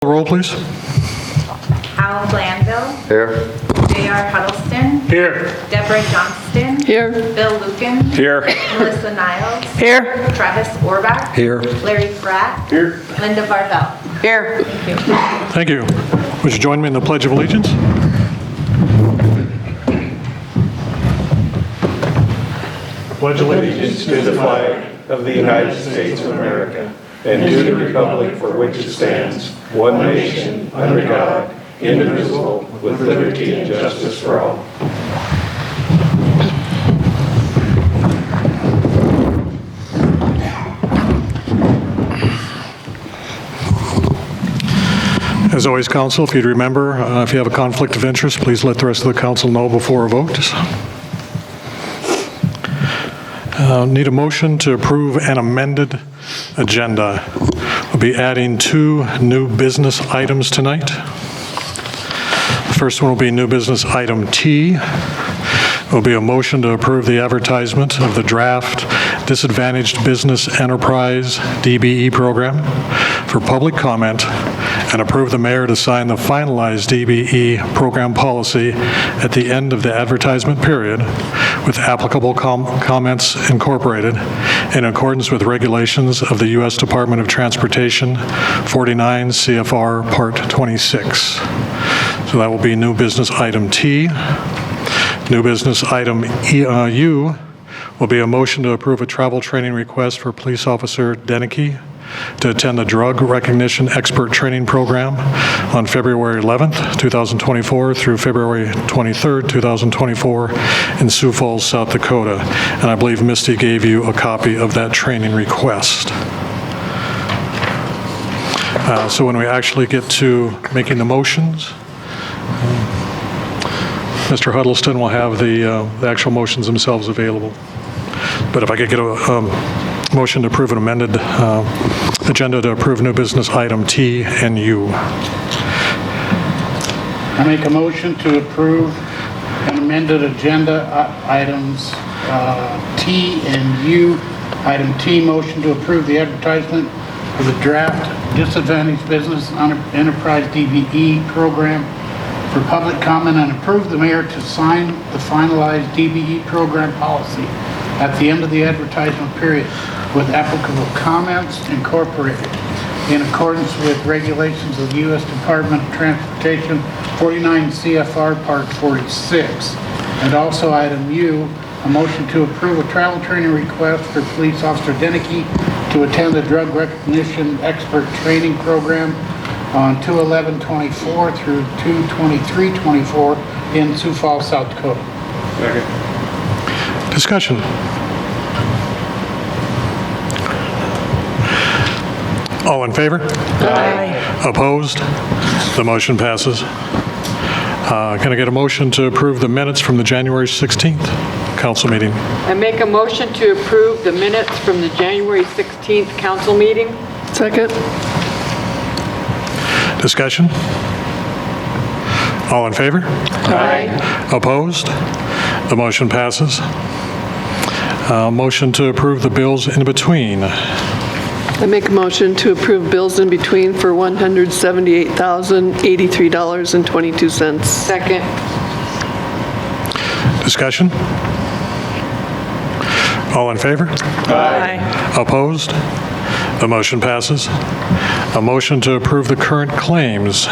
Roll, please. Al Blandville. Here. J.R. Huddleston. Here. Deborah Johnston. Here. Bill Luken. Here. Melissa Niles. Here. Travis Orbach. Here. Larry Pratt. Here. Linda Bardell. Here. Thank you. Thank you. Would you join me in the Pledge of Allegiance? Pledge Allegiance to the flag of the United States of America and to the republic for which it stands, one nation, under God, indivisible, with liberty and justice for all. As always, Council, if you'd remember, if you have a conflict of interest, please let the rest of the Council know before a vote. Need a motion to approve an amended agenda. We'll be adding 2 new business items tonight. The first one will be new business item T. It will be a motion to approve the advertisement of the draft Disadvantaged Business Enterprise DBE program for public comment and approve the mayor to sign the finalized DBE program policy at the end of the advertisement period with applicable comments incorporated in accordance with regulations of the U.S. Department of Transportation 49 CFR Part 26. So that will be new business item T. New business item U will be a motion to approve a travel training request for Police Officer Deneke to attend the Drug Recognition Expert Training Program on February 11th, 2024 through February 23rd, 2024 in Sioux Falls, South Dakota. And I believe Misty gave you a copy of that training request. So when we actually get to making the motions, Mr. Huddleston will have the actual motions themselves available. But if I could get a motion to approve an amended agenda to approve new business item T and U. I make a motion to approve an amended agenda items T and U. Item T, motion to approve the advertisement of the draft Disadvantaged Business Enterprise DBE program for public comment and approve the mayor to sign the finalized DBE program policy at the end of the advertisement period with applicable comments incorporated in accordance with regulations of the U.S. Department of Transportation 49 CFR Part 46. And also item U, a motion to approve a travel training request for Police Officer Deneke to attend the Drug Recognition Expert Training Program on 2/11/24 through 2/23/24 in Sioux Falls, South Dakota. Second. Discussion. All in favor? Aye. Opposed? The motion passes. Can I get a motion to approve the minutes from the January 16th council meeting? I make a motion to approve the minutes from the January 16th council meeting. Second. Discussion? All in favor? Aye. Opposed? The motion passes. Motion to approve the bills in between. I make a motion to approve bills in between for $178,083.22. Second. Discussion? All in favor? Aye. Opposed? The motion passes. A motion to approve the current claims.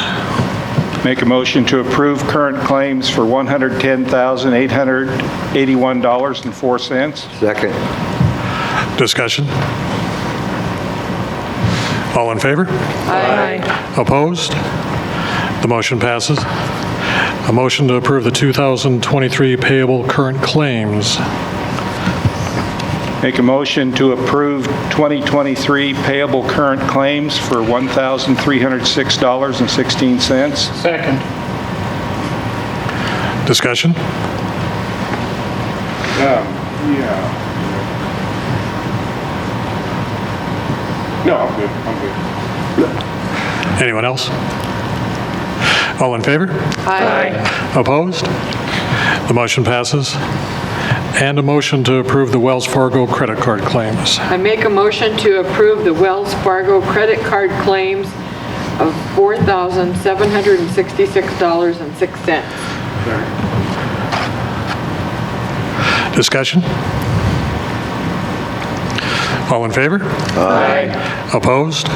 Make a motion to approve current claims for $110,881.04. Second. Discussion? All in favor? Aye. Opposed? The motion passes. A motion to approve the 2023 payable current claims. Make a motion to approve 2023 payable current claims for $1,306.16. Second. Discussion? No, I'm good. Anyone else? All in favor? Aye. Opposed? The motion passes. And a motion to approve the Wells Fargo credit card claims. I make a motion to approve the Wells Fargo credit card claims of $4,766.06. Discussion? All in favor? Aye. Opposed?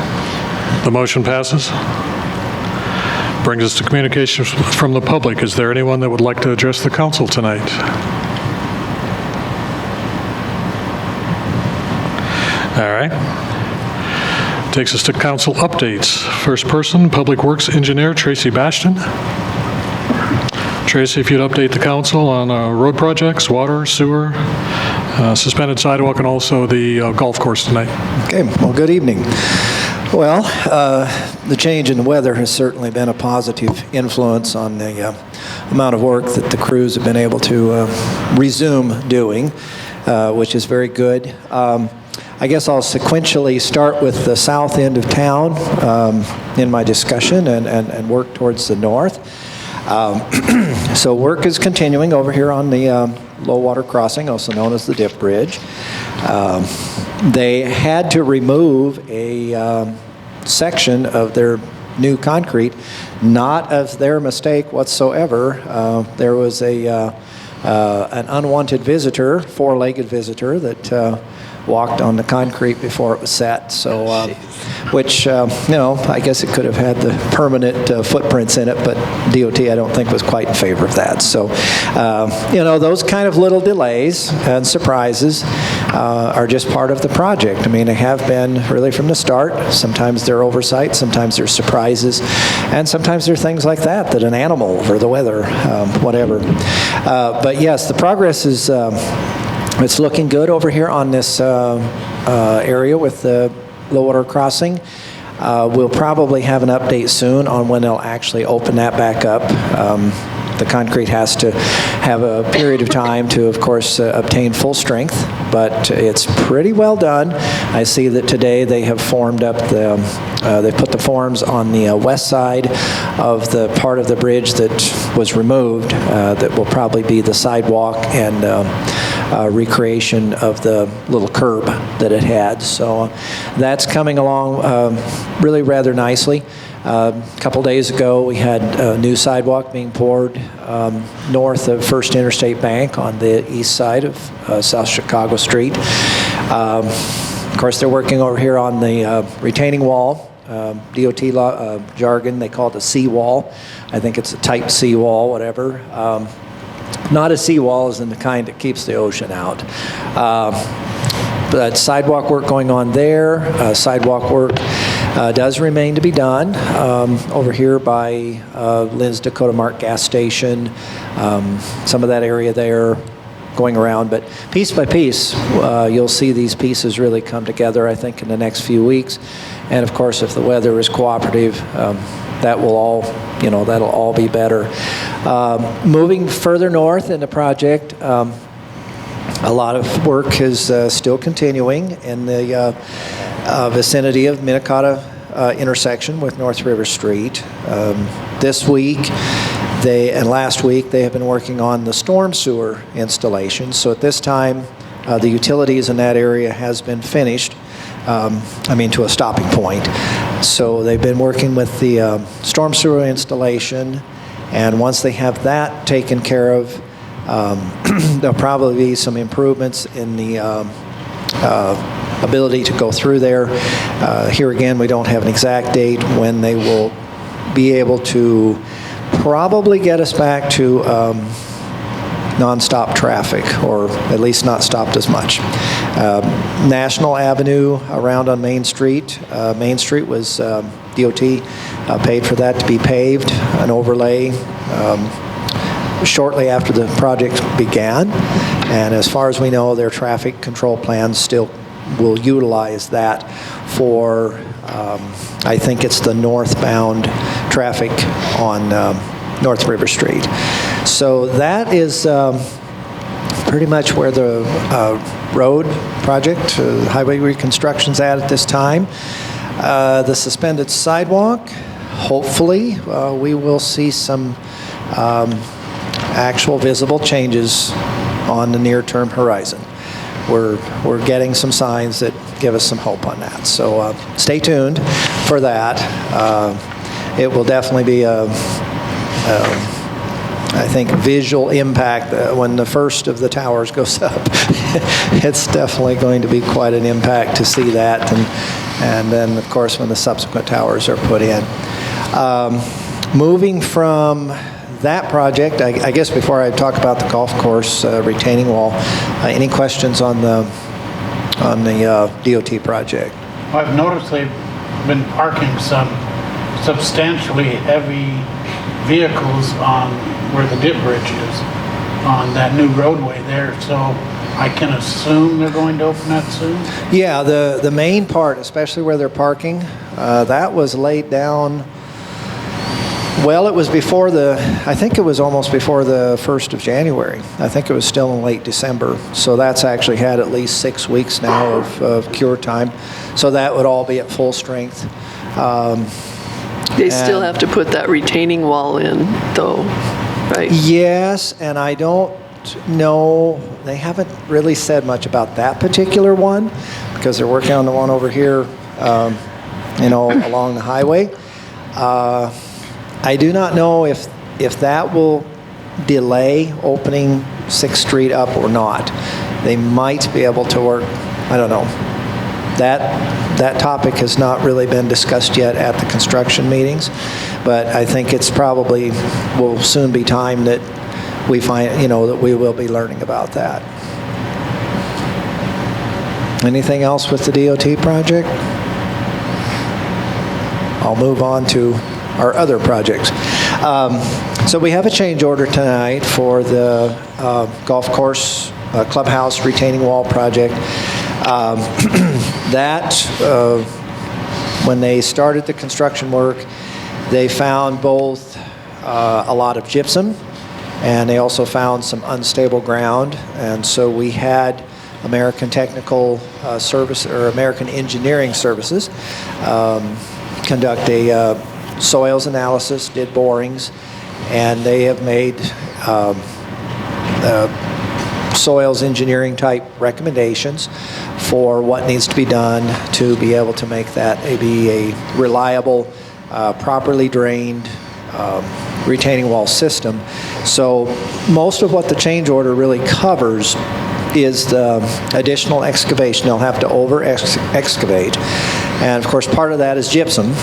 The motion passes. Brings us to communications from the public. Is there anyone that would like to address the council tonight? All right. Takes us to council updates. First person, Public Works Engineer Tracy Bastion. Tracy, if you'd update the council on road projects, water, sewer, suspended sidewalk, and also the golf course tonight. Okay, well, good evening. Well, the change in the weather has certainly been a positive influence on the amount of work that the crews have been able to resume doing, which is very good. I guess I'll sequentially start with the south end of town in my discussion and work towards the north. So work is continuing over here on the low water crossing, also known as the Dip Bridge. They had to remove a section of their new concrete, not of their mistake whatsoever. There was an unwanted visitor, four-legged visitor, that walked on the concrete before it was set. So, which, I guess it could have had the permanent footprints in it, but DOT, I don't think, was quite in favor of that. So, those kind of little delays and surprises are just part of the project. I mean, they have been really from the start. Sometimes they're oversight, sometimes they're surprises, and sometimes they're things like that an animal or the weather, whatever. But yes, the progress is it's looking good over here on this area with the low water crossing. We'll probably have an update soon on when they'll actually open that back up. The concrete has to have a period of time to, of course, obtain full strength, but it's pretty well done. I see that today they have formed up they put the forms on the west side of the part of the bridge that was removed that will probably be the sidewalk and recreation of the little curb that it had. So that's coming along really rather nicely. A couple days ago, we had a new sidewalk being poured north of First Interstate Bank on the east side of South Chicago Street. Of course, they're working over here on the retaining wall. DOT jargon, they call it a seawall. I think it's a type seawall, whatever. Not a seawall as in the kind that keeps the ocean out. But sidewalk work going on there. Sidewalk work does remain to be done over here by Lynn's Dakota Mart gas station, some of that area there going around. But piece by piece, you'll see these pieces really come together, I think, in the next few weeks. And of course, if the weather is cooperative, that will all, that'll all be better. Moving further north in the project, a lot of work is still continuing in the vicinity of Minnetonka intersection with North River Street. This week and last week they have been working on the storm sewer installation. So at this time, the utilities in that area has been finished. To a stopping point. So they've been working with the storm sewer installation, and once they have that taken care of, there'll probably be some improvements in the ability to go through there. Here again, we don't have an exact date when they will be able to probably get us back to nonstop traffic, or at least not stopped as much. National Avenue around on Main Street. Main Street was DOT paid for that to be paved, an overlay, shortly after the project began. And as far as we know, their traffic control plans still will utilize that for, I think it's the northbound traffic on North River Street. So that is pretty much where the road project, highway reconstruction's at this time. The suspended sidewalk, hopefully we will see some actual visible changes on the near-term horizon. We're getting some signs that give us some hope on that. So stay tuned for that. it will definitely be I think, visual impact when the first of the towers goes up. It's definitely going to be quite an impact to see that, and then, of course, when the subsequent towers are put in. Moving from that project, I guess before I talk about the golf course retaining wall, any questions on the DOT project? I've noticed they've been parking some substantially heavy vehicles on where the dip bridge is, on that new roadway there, so I can assume they're going to open that soon? Yeah, the main part, especially where they're parking, that was laid down, well, it was before I think it was almost before the 1st of January. I think it was still in late December. So that's actually had at least 6 weeks now of cure time. So that would all be at full strength. They still have to put that retaining wall in, though, right? Yes, and I don't know, they haven't really said much about that particular one because they're working on the one over here, along the highway. I do not know if that will delay opening 6th Street up or not. They might be able to work, I don't know. That topic has not really been discussed yet at the construction meetings, but I think it's probably will soon be time that we find, that we will be learning about that. Anything else with the DOT project? I'll move on to our other projects. So we have a change order tonight for the golf course clubhouse retaining wall project. When they started the construction work, they found both a lot of gypsum, and they also found some unstable ground. And so we had American Technical Service, or American Engineering Services, conduct a soils analysis, did borings, and they have made soils engineering type recommendations for what needs to be done to be able to make that be a reliable, properly drained retaining wall system. So most of what the change order really covers is the additional excavation. They'll have to over-excavate. And of course, part of that is gypsum.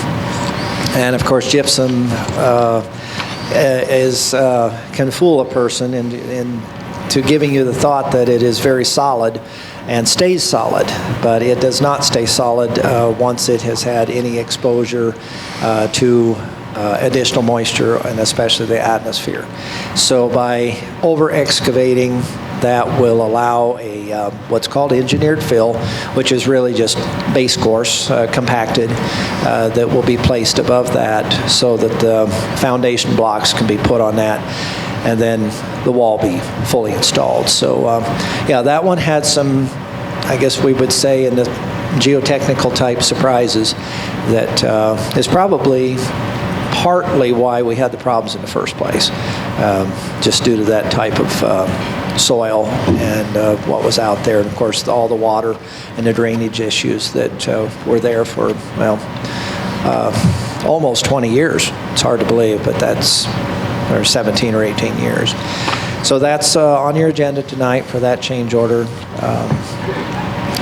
And of course, gypsum can fool a person into giving you the thought that it is very solid and stays solid, but it does not stay solid once it has had any exposure to additional moisture, and especially the atmosphere. So by over-excavating, that will allow a what's called engineered fill, which is really just base course compacted that will be placed above that so that the foundation blocks can be put on that, and then the wall be fully installed. So yeah, that one had some, I guess we would say, in the geotechnical type surprises that is probably partly why we had the problems in the first place, just due to that type of soil and what was out there, and of course all the water and the drainage issues that were there for, almost 20 years. It's hard to believe, but that's, or 17 or 18 years. So that's on your agenda tonight for that change order.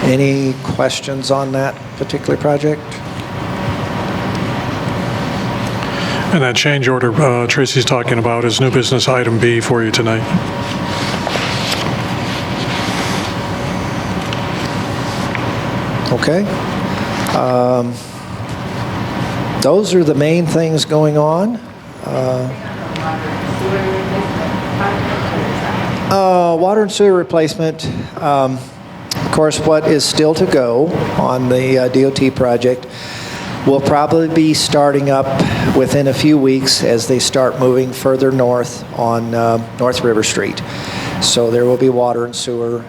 Any questions on that particular project? And that change order Tracy's talking about is new business item B for you tonight. Okay. Those are the main things going on. Water and sewer replacement. Of course, what is still to go on the DOT project will probably be starting up within a few weeks as they start moving further north on North River Street. So there will be water and sewer.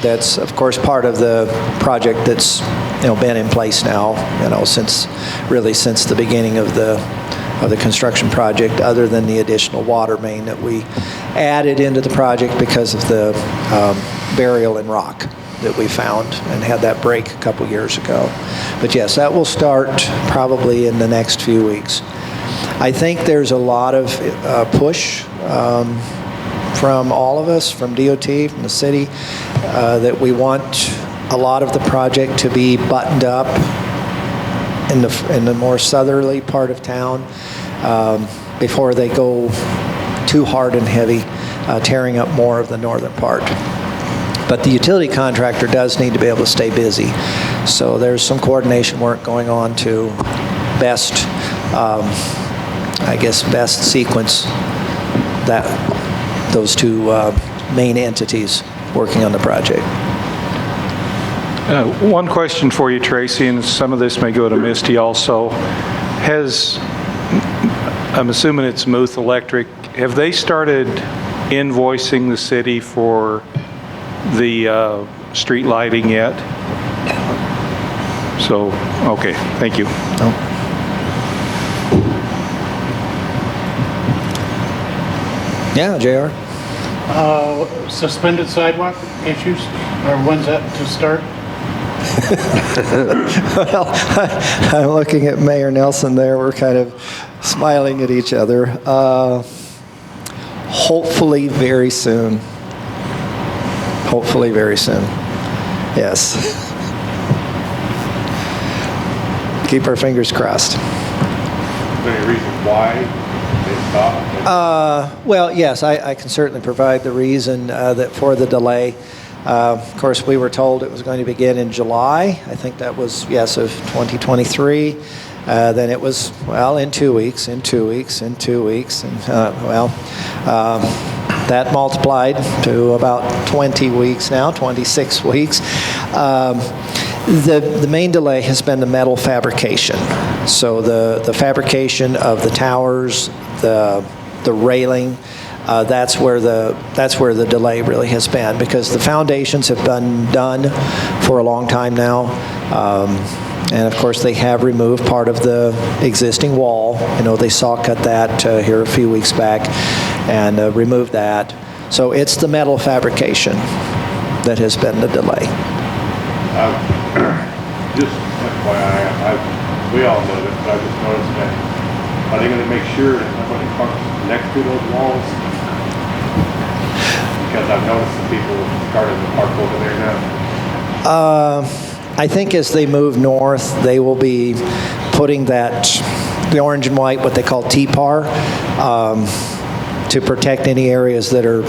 That's, of course, part of the project that's been in place now, since the beginning of the construction project, other than the additional water main that we added into the project because of the burial in rock that we found and had that break a couple years ago. But yes, that will start probably in the next few weeks. I think there's a lot of push from all of us, from DOT, from the city, that we want a lot of the project to be buttoned up in the more southerly part of town before they go too hard and heavy, tearing up more of the northern part. But the utility contractor does need to be able to stay busy. So there's some coordination work going on to best sequence those two main entities working on the project. One question for you, Tracy, and some of this may go to Misty also. I'm assuming it's Muth Electric, have they started invoicing the city for the street lighting yet? So, okay, thank you. Yeah, JR? Suspended sidewalk issues, or when's that to start? Well, I'm looking at Mayor Nelson there. We're kind of smiling at each other. Hopefully very soon. Hopefully very soon. Yes. Keep our fingers crossed. Any reason why they stopped? Well, yes, I can certainly provide the reason that for the delay. Of course, we were told it was going to begin in July. I think that was, yes, of 2023. Then it was, well, in 2 weeks, in 2 weeks, in 2 weeks. And, that multiplied to about 20 weeks now, 26 weeks. The main delay has been the metal fabrication. So the fabrication of the towers, the railing, that's where the delay really has been, because the foundations have been done for a long time now. And of course, they have removed part of the existing wall. They saw cut that here a few weeks back and removed that. So it's the metal fabrication that has been the delay. Just FYI, we all know this, but I just noticed that, are they going to make sure that nobody parks next to those walls? Because I've noticed some people started to park over there now. I think as they move north, they will be putting the orange and white, what they call T-PAR, to protect any areas that are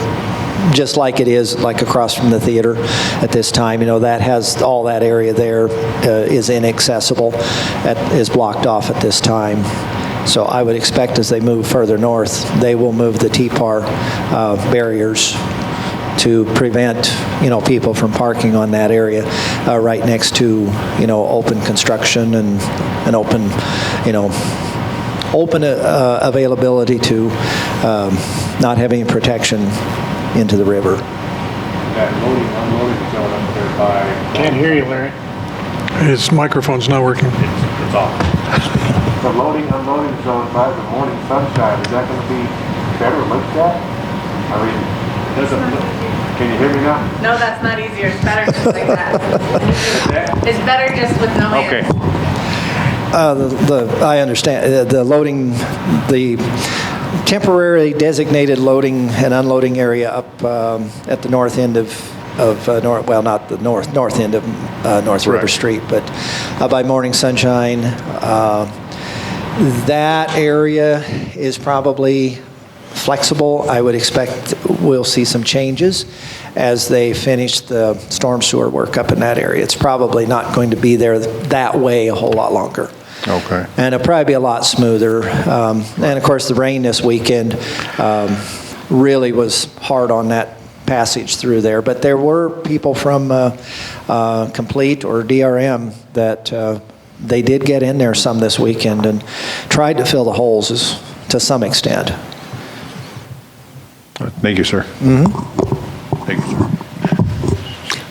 just like it is, like across from the theater at this time. That has all that area there is inaccessible, is blocked off at this time. So I would expect as they move further north, they will move the T-PAR barriers to prevent, people from parking on that area right next to, open construction and an open, availability to not having protection into the river. That loading, unloading zone up there by... Can't hear you, Larry. His microphone's not working. It's off. The loading, unloading zone by the morning sunshine, is that going to be better looked at? I mean, it doesn't look... Can you hear me now? No, that's not easier. It's better just like that. It's better just with no hands. Okay. I understand. The loading, the temporarily designated loading and unloading area up at the north end of not the north end of North River Street, but by Morning Sunshine. That area is probably flexible. I would expect we'll see some changes as they finish the storm sewer work up in that area. It's probably not going to be there that way a whole lot longer. Okay. And it'll probably be a lot smoother. And of course, the rain this weekend really was hard on that passage through there. But there were people from Complete or DRM that they did get in there some this weekend and tried to fill the holes to some extent. Thank you, sir. Mm-hmm. Thank you,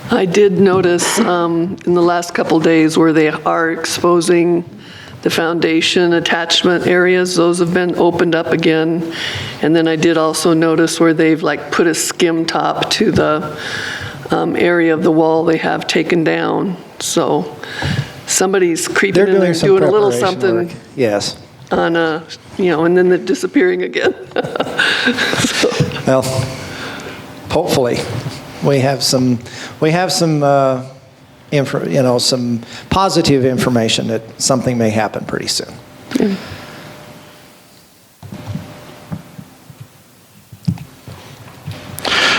sir. I did notice in the last couple days where they are exposing the foundation attachment areas, those have been opened up again. And then I did also notice where they've put a skim top to the area of the wall they have taken down. So somebody's creeping in there doing a little something. Work. Yes. on a, and then they're disappearing again. Well, hopefully, we have some some positive information that something may happen pretty soon.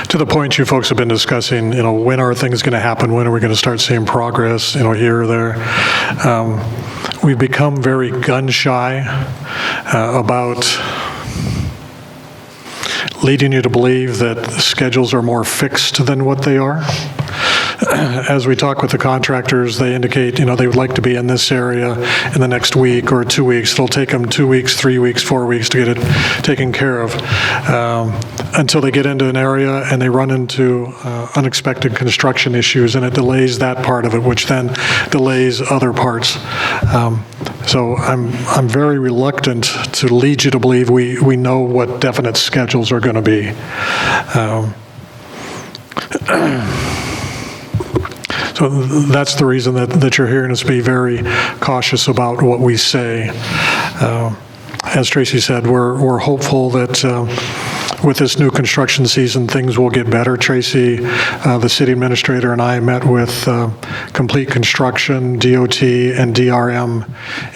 To the point you folks have been discussing, when are things going to happen? When are we going to start seeing progress, here or there? We've become very gun-shy about leading you to believe that schedules are more fixed than what they are. As we talk with the contractors, they indicate, they would like to be in this area in the next week or 2 weeks. It'll take them 2 weeks, 3 weeks, 4 weeks to get it taken care of, until they get into an area and they run into unexpected construction issues, and it delays that part of it, which then delays other parts. So I'm very reluctant to lead you to believe we know what definite schedules are going to be. So that's the reason that you're hearing us be very cautious about what we say. As Tracy said, we're hopeful that with this new construction season, things will get better. Tracy, the city administrator, and I met with Complete Construction, DOT, and DRM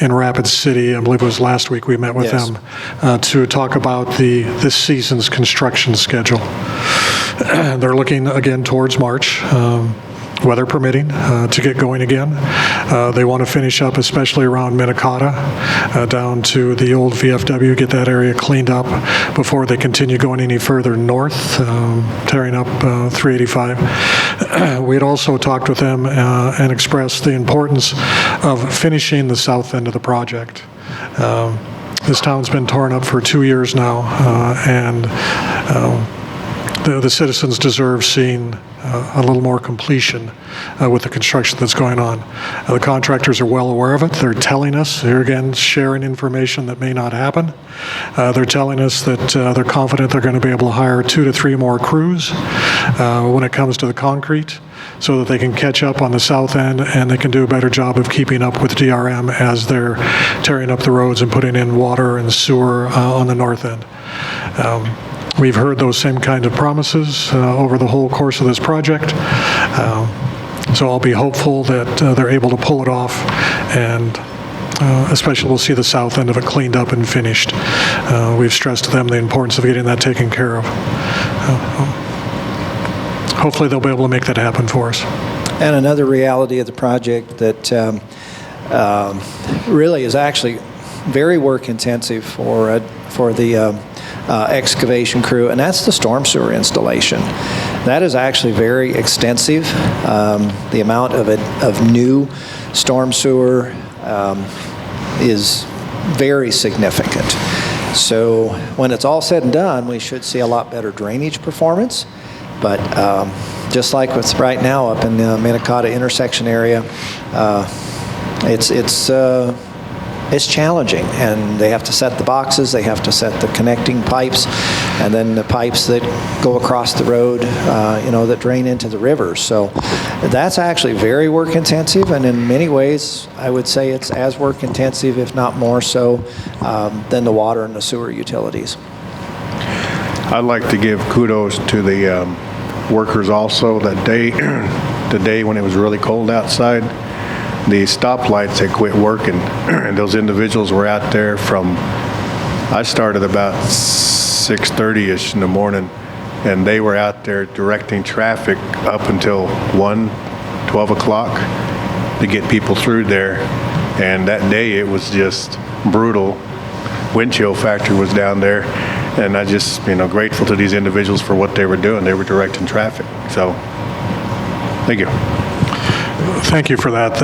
in Rapid City. I believe it was last week we met with Yes. them to talk about this season's construction schedule. They're looking again towards March. Weather permitting, to get going again. They want to finish up, especially around Minnetonka, down to the old VFW, get that area cleaned up before they continue going any further north, tearing up 385. We had also talked with them and expressed the importance of finishing the south end of the project. This town's been torn up for 2 years now, and the citizens deserve seeing a little more completion with the construction that's going on. The contractors are well aware of it. They're telling us, here again, sharing information that may not happen. They're telling us that they're confident they're going to be able to hire 2 to 3 more crews when it comes to the concrete, so that they can catch up on the south end and they can do a better job of keeping up with DRM as they're tearing up the roads and putting in water and sewer on the north end. We've heard those same kind of promises over the whole course of this project. So I'll be hopeful that they're able to pull it off, and especially we'll see the south end of it cleaned up and finished. We've stressed to them the importance of getting that taken care of. Hopefully they'll be able to make that happen for us. And another reality of the project that really is actually very work intensive for the excavation crew, and that's the storm sewer installation. That is actually very extensive. The amount of new storm sewer is very significant. So when it's all said and done, we should see a lot better drainage performance. But just like what's right now up in the Minnetonka intersection area, it's challenging, and they have to set the boxes, they have to set the connecting pipes, and then the pipes that go across the road, that drain into the rivers. So that's actually very work intensive, and in many ways, I would say it's as work intensive, if not more so, than the water and the sewer utilities. I'd like to give kudos to the workers also. That day, the day when it was really cold outside, the stoplights had quit working, and those individuals were out there I started about 6:30ish in the morning, and they were out there directing traffic up until 12 o'clock to get people through there. And that day it was just brutal. Wind chill factor was down there, and I just, grateful to these individuals for what they were doing. They were directing traffic. So, thank you. Thank you for that.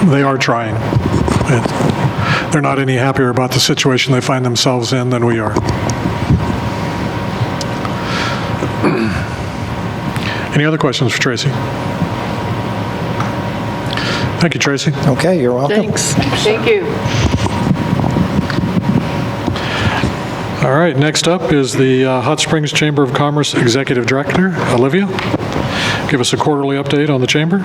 They are trying. They're not any happier about the situation they find themselves in than we are. Any other questions for Tracy? Thank you, Tracy. Okay, you're welcome. Thanks. Thank you. All right, next up is the Hot Springs Chamber of Commerce Executive Director, Olivia. Give us a quarterly update on the chamber.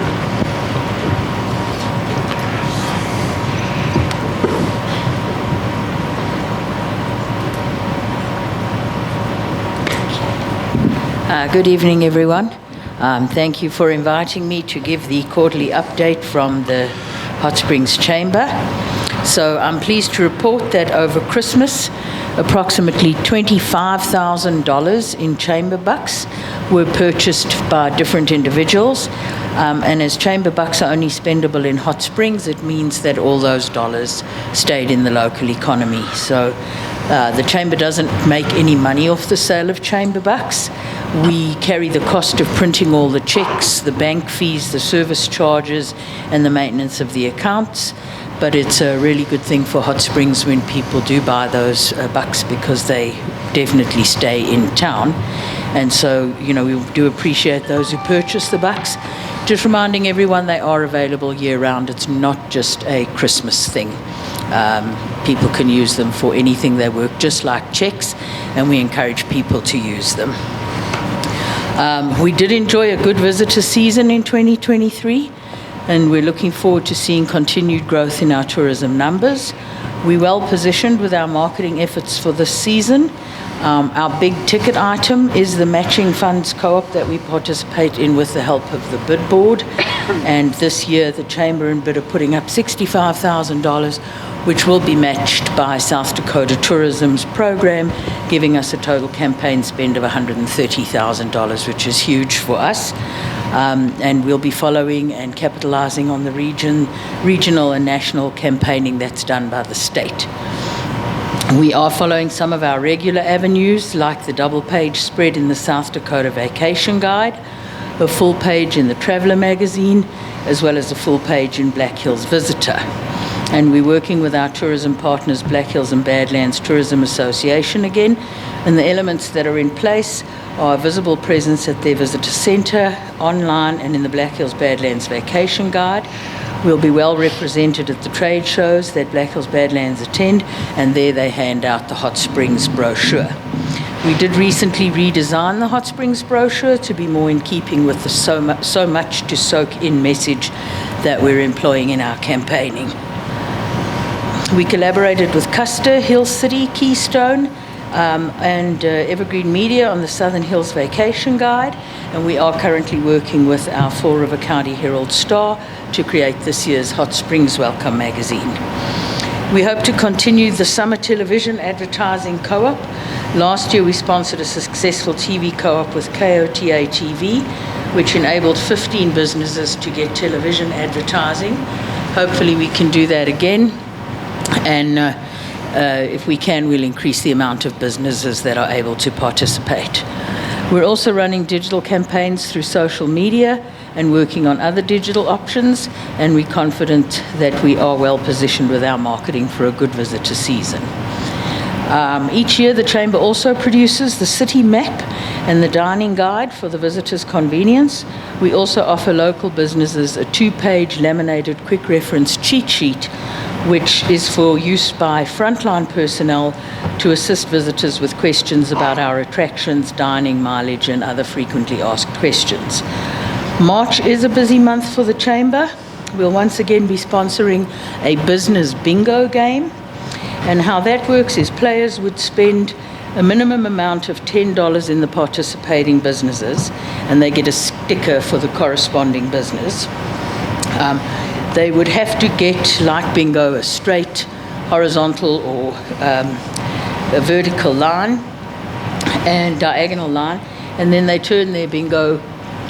Good evening, everyone. Thank you for inviting me to give the quarterly update from the Hot Springs Chamber. So I'm pleased to report that over Christmas, approximately $25,000 in chamber bucks were purchased by different individuals. And as chamber bucks are only spendable in Hot Springs, it means that all those dollars stayed in the local economy. So the chamber doesn't make any money off the sale of chamber bucks. We carry the cost of printing all the checks, the bank fees, the service charges, and the maintenance of the accounts. But it's a really good thing for Hot Springs when people do buy those bucks, because they definitely stay in town. And so, we do appreciate those who purchase the bucks. Just reminding everyone they are available year-round. It's not just a Christmas thing. People can use them for anything. They work just like checks, and we encourage people to use them. We did enjoy a good visitor season in 2023, and we're looking forward to seeing continued growth in our tourism numbers. We're well positioned with our marketing efforts for this season. Our big ticket item is the matching funds co-op that we participate in with the help of the bid board. And this year, the Chamber and bid are putting up $65,000, which will be matched by South Dakota Tourism's program, giving us a total campaign spend of $130,000, which is huge for us. And we'll be following and capitalizing on the regional and national campaigning that's done by the state. We are following some of our regular avenues, like the double-page spread in the South Dakota Vacation Guide, a full page in the Traveler magazine, as well as a full page in Black Hills Visitor. And we're working with our tourism partners, Black Hills and Badlands Tourism Association again, and the elements that are in place are a visible presence at their visitor center, online, and in the Black Hills Badlands Vacation Guide. We'll be well represented at the trade shows that Black Hills Badlands attend, and there they hand out the Hot Springs brochure. We did recently redesign the Hot Springs brochure to be more in keeping with the so much to soak in message that we're employing in our campaigning. We collaborated with Custer, Hill City, Keystone, and Evergreen Media on the Southern Hills Vacation Guide, and we are currently working with our Fall River County Herald Star to create this year's Hot Springs Welcome magazine. We hope to continue the summer television advertising co-op. Last year we sponsored a successful TV co-op with KOTA TV, which enabled 15 businesses to get television advertising. Hopefully we can do that again, and if we can, we'll increase the amount of businesses that are able to participate. We're also running digital campaigns through social media and working on other digital options, and we're confident that we are well positioned with our marketing for a good visitor season. Each year, the Chamber also produces the city map and the dining guide for the visitors' convenience. We also offer local businesses a 2-page laminated quick reference cheat sheet, which is for use by frontline personnel to assist visitors with questions about our attractions, dining, mileage, and other frequently asked questions. March is a busy month for the Chamber. We'll once again be sponsoring a business bingo game. And how that works is players would spend a minimum amount of $10 in the participating businesses, and they get a sticker for the corresponding business. They would have to get, like bingo, a straight, horizontal, or a vertical line and diagonal line, and then they turn their bingo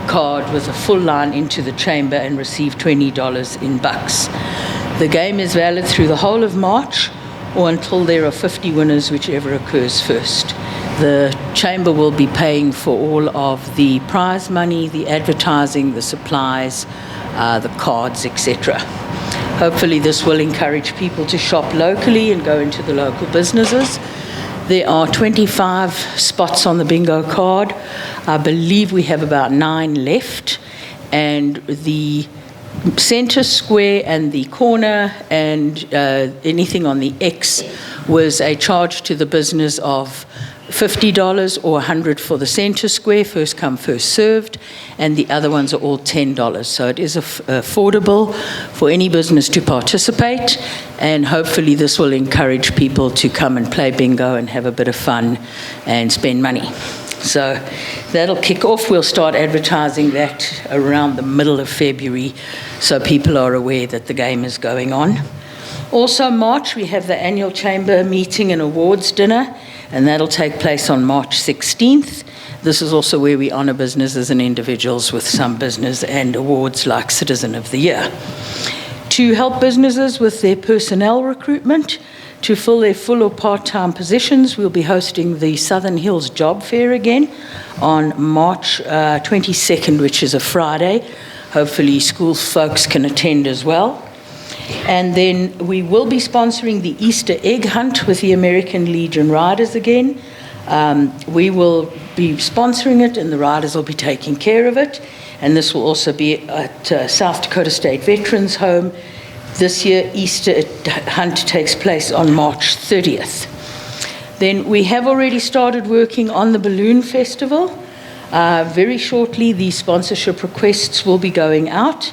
card with a full line into the Chamber and receive $20 in bucks. The game is valid through the whole of March, or until there are 50 winners, whichever occurs first. The Chamber will be paying for all of the prize money, the advertising, the supplies, the cards, etc. Hopefully this will encourage people to shop locally and go into the local businesses. There are 25 spots on the bingo card. I believe we have about 9 left, and the center square and the corner and anything on the X was a charge to the business of $50 or $100 for the center square, first come, first served, and the other ones are all $10. So it is affordable for any business to participate, and hopefully this will encourage people to come and play bingo and have a bit of fun and spend money. So that'll kick off. We'll start advertising that around the middle of February so people are aware that the game is going on. Also, March, we have the annual chamber meeting and awards dinner, and that'll take place on March 16th. This is also where we honor businesses and individuals with some business and awards like Citizen of the Year. To help businesses with their personnel recruitment, to fill their full or part-time positions, we'll be hosting the Southern Hills Job Fair again on March 22nd, which is a Friday. Hopefully school folks can attend as well. And then we will be sponsoring the Easter egg hunt with the American Legion Riders again. We will be sponsoring it, and the riders will be taking care of it. And this will also be at South Dakota State Veterans Home. This year, Easter hunt takes place on March 30th. Then we have already started working on the Balloon Festival. Very shortly, the sponsorship requests will be going out.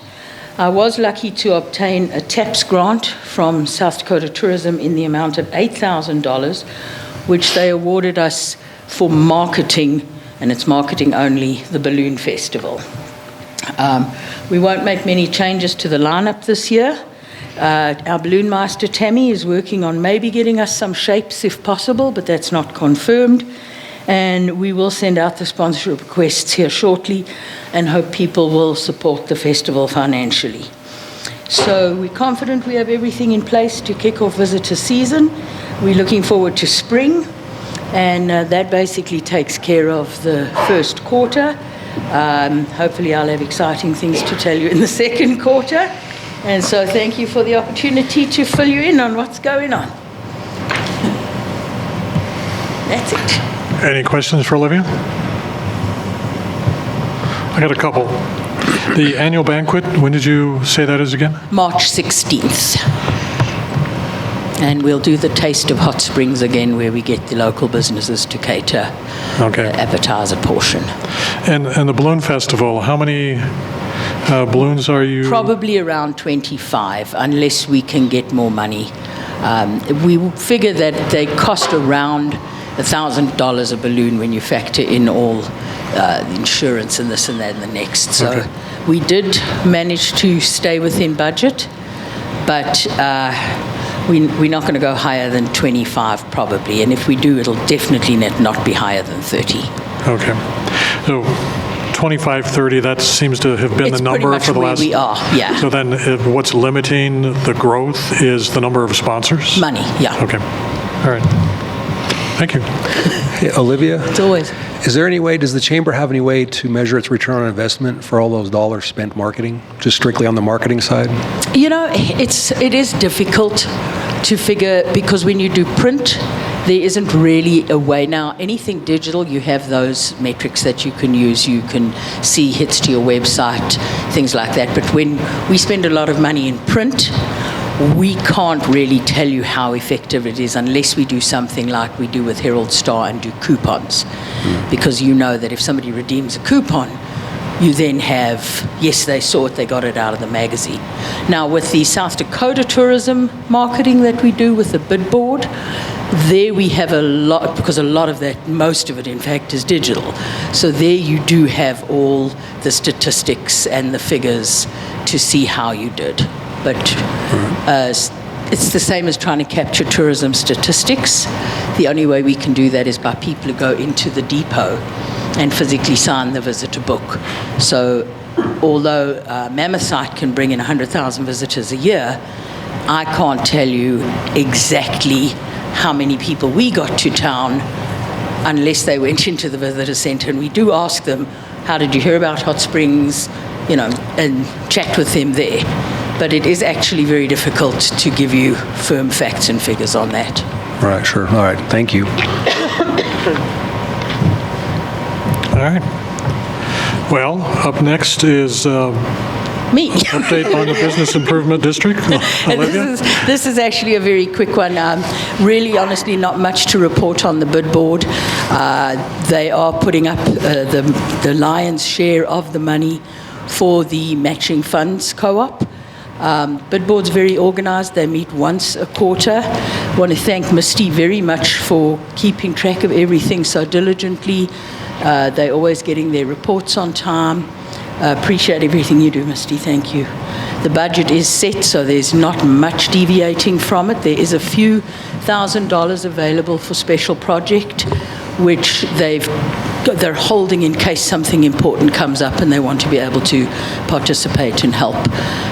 I was lucky to obtain a TAPS grant from South Dakota Tourism in the amount of $8,000, which they awarded us for marketing, and it's marketing only, the Balloon Festival. We won't make many changes to the lineup this year. Our balloon master, Tammy, is working on maybe getting us some shapes if possible, but that's not confirmed. And we will send out the sponsorship requests here shortly and hope people will support the festival financially. So we're confident we have everything in place to kick off visitor season. We're looking forward to spring, and that basically takes care of the first quarter. Hopefully I'll have exciting things to tell you in the second quarter. And so thank you for the opportunity to fill you in on what's going on. That's it. Any questions for Olivia? I got a couple. The annual banquet, when did you say that is again? March 16th. And we'll do the Taste of Hot Springs again, where we get the local businesses to cater the appetizer portion. And the Balloon Festival, how many balloons are you? Probably around 25, unless we can get more money. We figure that they cost around $1,000 a balloon when you factor in all the insurance and this and that and the next. So we did manage to stay within budget, but we're not going to go higher than 25 probably, and if we do, it'll definitely not be higher than 30. Okay. So 25, 30, that seems to have been It's the number pretty much for the where last... we are, yeah. So then what's limiting the growth is the number of sponsors? Money, yeah. Okay. All right. Thank you. Hey, Olivia, It's always... does the chamber have any way to measure its return on investment for all those dollars spent marketing, just strictly on the marketing side? You know, it is difficult to figure, because when you do print, there isn't really a way. Now, anything digital, you have those metrics that you can use. You can see hits to your website, things like that. But when we spend a lot of money in print, we can't really tell you how effective it is unless we do something like we do with Herald Star and do coupons. Because you know that if somebody redeems a coupon, you then have, yes, they saw it, they got it out of the magazine. Now, with the South Dakota tourism marketing that we do with the bid board, there we have a lot, because a lot of that, most of it, in fact, is digital. So there you do have all the statistics and the figures to see how you did. But it's the same as trying to capture tourism statistics. The only way we can do that is by people who go into the depot and physically sign the visitor book. So although Mammoth Site can bring in 100,000 visitors a year, I can't tell you exactly how many people we got to town unless they went into the visitor center. And we do ask them, how did you hear about Hot Springs? You know, and chat with them there. But it is actually very difficult to give you firm facts and figures on that. Right, sure. All right, thank you. All right. Well, up next is Me. update on the Business Improvement District. Olivia? This is actually a very quick one. Really, honestly, not much to report on the bid board. They are putting up the lion's share of the money for the matching funds co-op. Bid board's very organized. They meet once a quarter. I want to thank Misty very much for keeping track of everything so diligently. They're always getting their reports on time. Appreciate everything you do, Misty. Thank you. The budget is set, so there's not much deviating from it. There is a few $1,000s available for special project, which they're holding in case something important comes up and they want to be able to participate and help.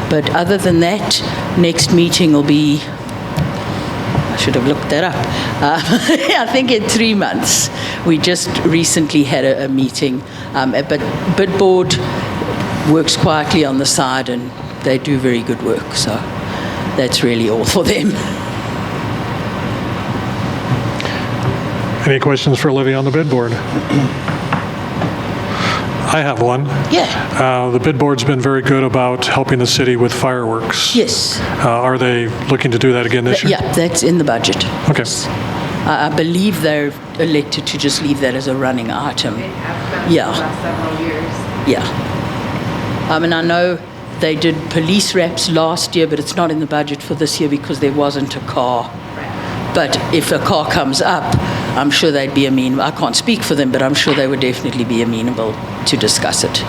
But other than that, next meeting will be, I should have looked that up. I think in 3 months. We just recently had a meeting, but board works quietly on the side and they do very good work. So that's really all for them. Any questions for Olivia on the bid board? I have one. Yeah. The bid board's been very good about helping the city with fireworks. Yes. Are they looking to do that again this year? Yeah, that's in the budget. Okay. Yes. I believe they're elected to just leave that as a running item. They have been Yeah. for the last several years. Yeah. I mean, I know they did police wraps last year, but it's not in the budget for this year because there wasn't a car. But if a car comes up, I'm sure they'd be amenable. I can't speak for them, but I'm sure they would definitely be amenable to discuss it.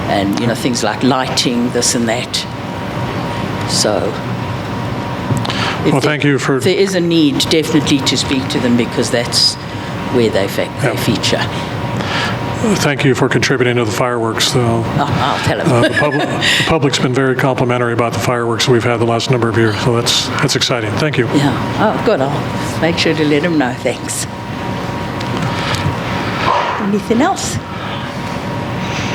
And, you know, things like lighting, this and that. So. Well, thank you for... If there is a need, definitely to speak to them because that's where they feature. Thank you for contributing to the fireworks, though. I'll tell them. The public's been very complimentary about the fireworks we've had the last number of years, so that's exciting. Thank you. Yeah. Oh, good. I'll make sure to let them know. Thanks. Anything else?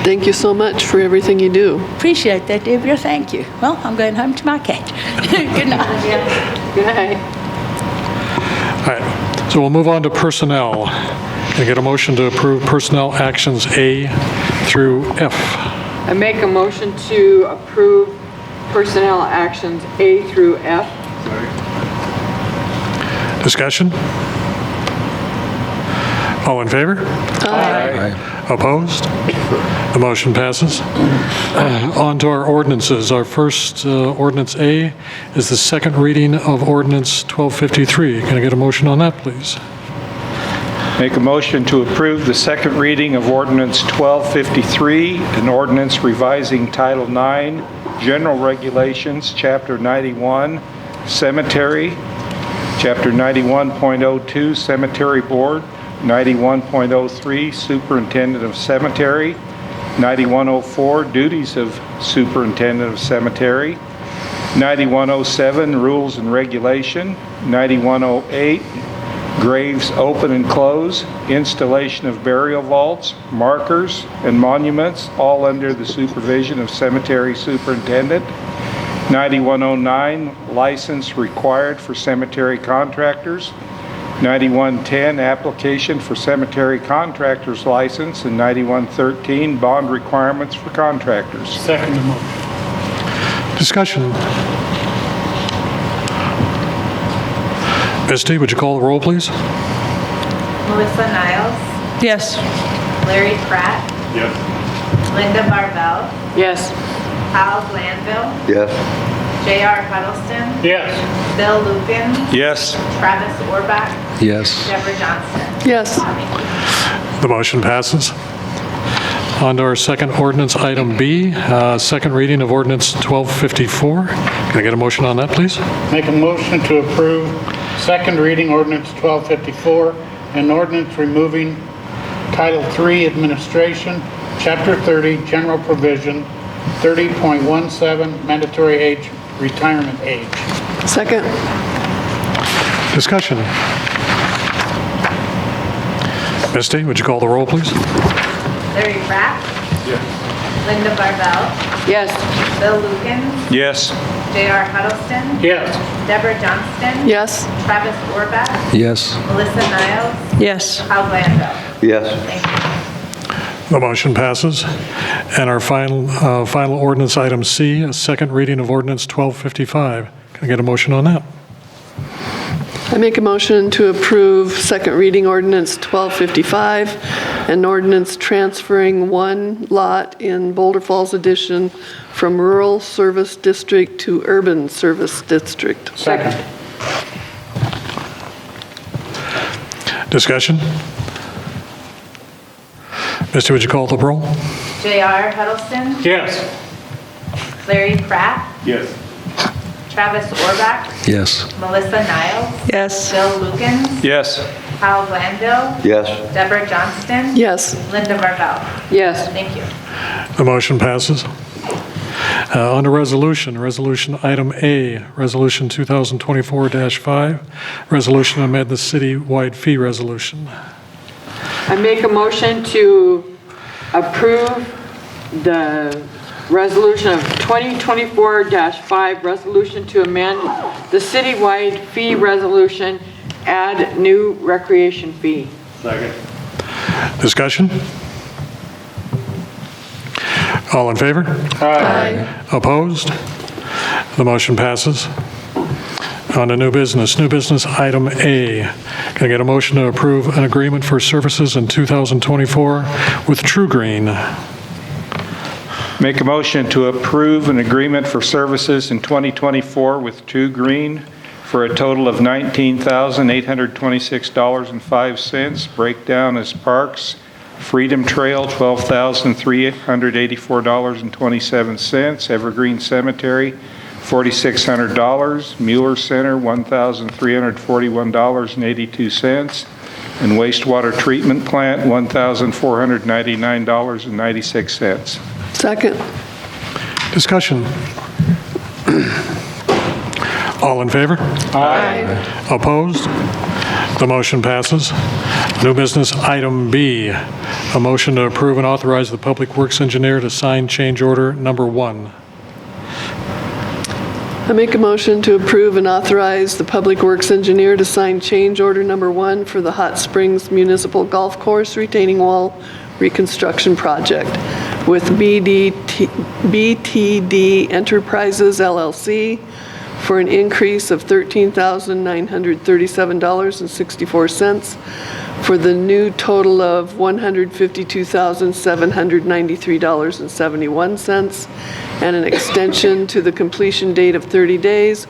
Thank you so much for everything you do. Appreciate that, Deborah. Thank you. Well, I'm going home to my cat. Good night. Good night. All right, so we'll move on to personnel. Can I get a motion to approve personnel actions A through F? I make a motion to approve personnel actions A through F. Discussion? All in favor? Aye. Opposed? The motion passes. On to our ordinances. Our first ordinance A is the second reading of ordinance 1253. Can I get a motion on that, please? Make a motion to approve the second reading of ordinance 1253, an ordinance revising Title 9, General Regulations, Chapter 91, Cemetery, Chapter 91.02, Cemetery Board, 91.03, Superintendent of Cemetery, 9104, Duties of Superintendent of Cemetery, 9107, Rules and Regulation, 9108, Graves open and close, installation of burial vaults, markers, and monuments, all under the supervision of Cemetery Superintendent. 9109, license required for cemetery contractors. 9110, application for cemetery contractor's license. And 9113, bond requirements for contractors. Second motion. Discussion. Misty, would you call the roll, please? Melissa Niles, Yes. Larry Pratt, Yes. Linda Barbell, Yes. Hal Glanville, Yes. J.R. Huddleston, Yes. Bill Lukens, Yes. Travis Orbach, Yes. Deborah Johnston. Yes. The motion passes. On to our second ordinance, item B, second reading of ordinance 1254. Can I get a motion on that, please? Make a motion to approve second reading ordinance 1254, an ordinance removing Title III Administration, Chapter 30 General Provision, 30.17 Mandatory Age Retirement Age. Second. Discussion. Misty, would you call the roll, please? Larry Pratt, Yes. Linda Barbell, Yes. Bill Lukens, Yes. J.R. Huddleston, Yes. Deborah Johnston, Yes. Travis Orbach, Yes. Melissa Niles, Yes. Hal Glanville. Yes. Thank you. The motion passes. And our final ordinance, item C, a second reading of ordinance 1255. Can I get a motion on that? I make a motion to approve second reading ordinance 1255, an ordinance transferring one lot in Boulder Falls Addition from rural service district to urban service district. Second. Discussion? Misty, would you call the roll? J.R. Huddleston, Yes. Larry Pratt, Yes. Travis Orbach, Yes. Melissa Niles, Yes. Bill Lukens, Yes. Kyle Glanville, Yes. Deborah Johnston, Yes. Linda Marvell. Yes. Thank you. The motion passes. Under resolution item A, resolution 2024-5, resolution to amend the citywide fee resolution. I make a motion to approve the resolution of 2024-5, resolution to amend the citywide fee resolution, add new recreation fee. Second. Discussion? All in favor? Aye. Opposed? The motion passes. On to new business. New business item A. Can I get a motion to approve an agreement for services in 2024 with True Green? Make a motion to approve an agreement for services in 2024 with True Green for a total of $19,826.05. Breakdown is parks. Freedom Trail, $12,384.27. Evergreen Cemetery, $4,600. Mueller Center, $1,341.82. And Wastewater Treatment Plant, $1,499.96. Second. Discussion? All in favor? Aye. Opposed? The motion passes. New business item B, a motion to approve and authorize the Public Works Engineer to sign change order number 1. I make a motion to approve and authorize the Public Works Engineer to sign change order number 1 for the Hot Springs Municipal Golf Course retaining wall reconstruction project with BTD Enterprises LLC for an increase of $13,937.64 for the new total of $152,793.71 and an extension to the completion date of 30 days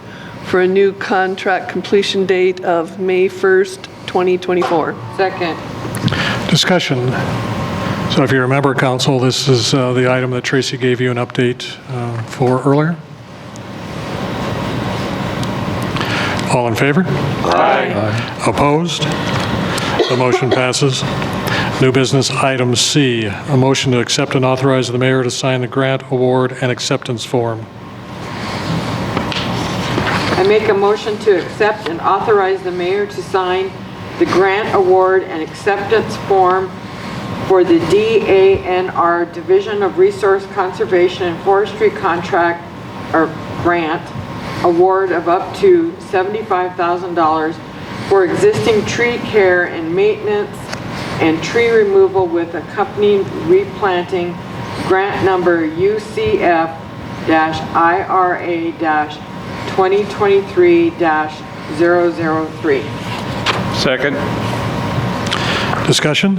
for a new contract completion date of May 1st, 2024. Second. Discussion. So if you remember, Council, this is the item that Tracy gave you an update for earlier. All in favor? Aye. Opposed? The motion passes. New business item C, a motion to accept and authorize the mayor to sign the grant award and acceptance form. I make a motion to accept and authorize the mayor to sign the grant award and acceptance form for the DANR Division of Resource Conservation and Forestry contract or grant award of up to $75,000 for existing tree care and maintenance and tree removal with accompanying replanting, grant number UCF-IRA-2023-003. Second. Discussion?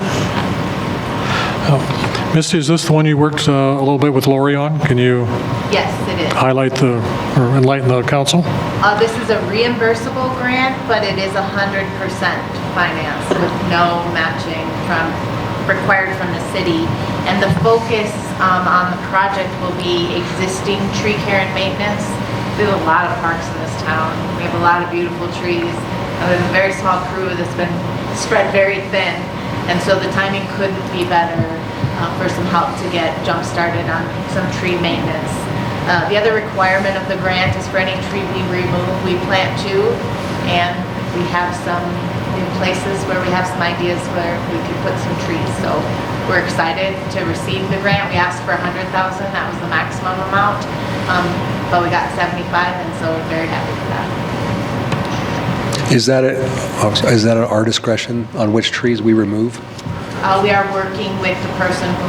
Misty, is this the one you worked a little bit with Lori on? Can you Yes, it is. highlight or enlighten the council? This is a reimbursable grant, but it is 100% financed with no matching required from the city. And the focus on the project will be existing tree care and maintenance. We have a lot of parks in this town. We have a lot of beautiful trees. And we have a very small crew that's been spread very thin. And so the timing couldn't be better for some help to get jump-started on some tree maintenance. The other requirement of the grant is for any tree we remove, we plant two, and we have some new places where we have some ideas where we could put some trees. So we're excited to receive the grant. We asked for $100,000, that was the maximum amount, but we got 75, and so we're very happy for that. Is that at our discretion on which trees we remove? We are working with the person who,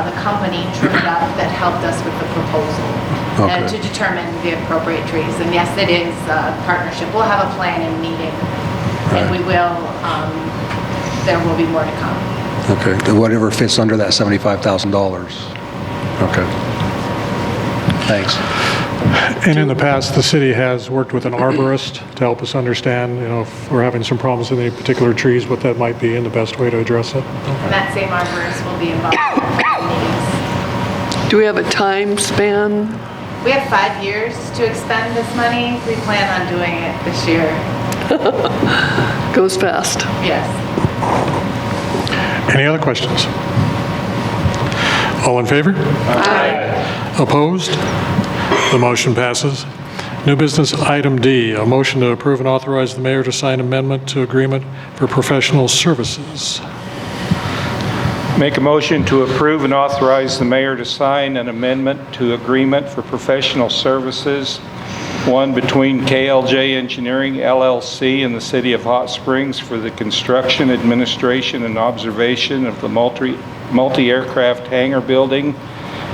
the company Trimmed Up that helped us with the proposal Okay. to determine the appropriate trees. And yes, it is a partnership. We'll have a planning meeting, and we will, there will be more to come. Okay, whatever fits under that $75,000. Okay. Thanks. And in the past, the city has worked with an arborist to help us understand, if we're having some problems with any particular trees, what that might be and the best way to address it. And that same arborist will be involved in our meetings. Do we have a time span? We have 5 years to expend this money. We plan on doing it this year. Goes fast. Yes. Any other questions? All in favor? Aye. Opposed? The motion passes. New business item D, a motion to approve and authorize the mayor to sign amendment to agreement for professional services. Make a motion to approve and authorize the mayor to sign an amendment to agreement for professional services, one between KLJ Engineering LLC and the City of Hot Springs for the construction, administration, and observation of the multi-aircraft hangar building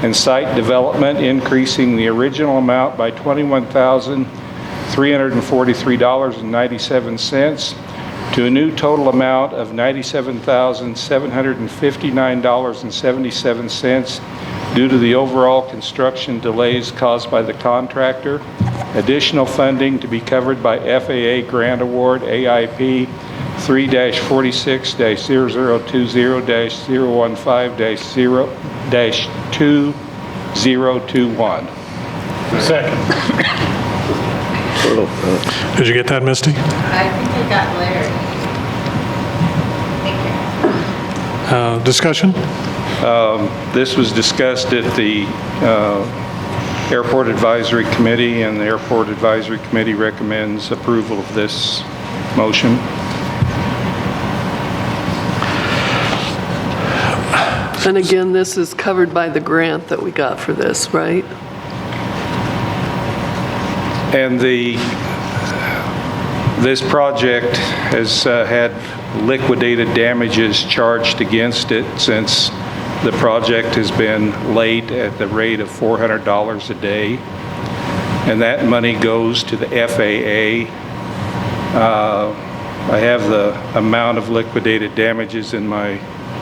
and site development, increasing the original amount by $21,343.97 to a new total amount of $97,759.77 due to the overall construction delays caused by the contractor. Additional funding to be covered by FAA Grant Award AIP 3-46-002-015-0-2021. Second. Did you get that, Misty? I think I got Larry. Thank you. Discussion? This was discussed at the Airport Advisory Committee, and the Airport Advisory Committee recommends approval of this motion. And again, this is covered by the grant that we got for this, right? And this project has had liquidated damages charged against it since the project has been late at the rate of $400 a day. And that money goes to the FAA. I have the amount of liquidated damages in my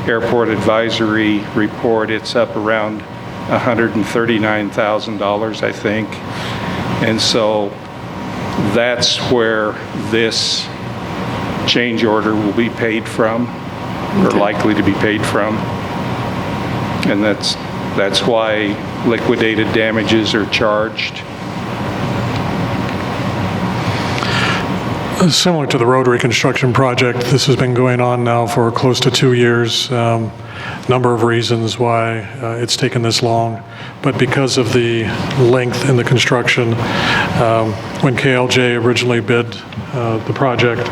airport advisory report. It's up around $139,000, I think. And so that's where this change order will be paid from, or likely to be paid from. And that's why liquidated damages are charged. Similar to the road reconstruction project, this has been going on now for close to 2 years. Number of reasons why it's taken this long, but because of the length in the construction, when KLJ originally bid the project,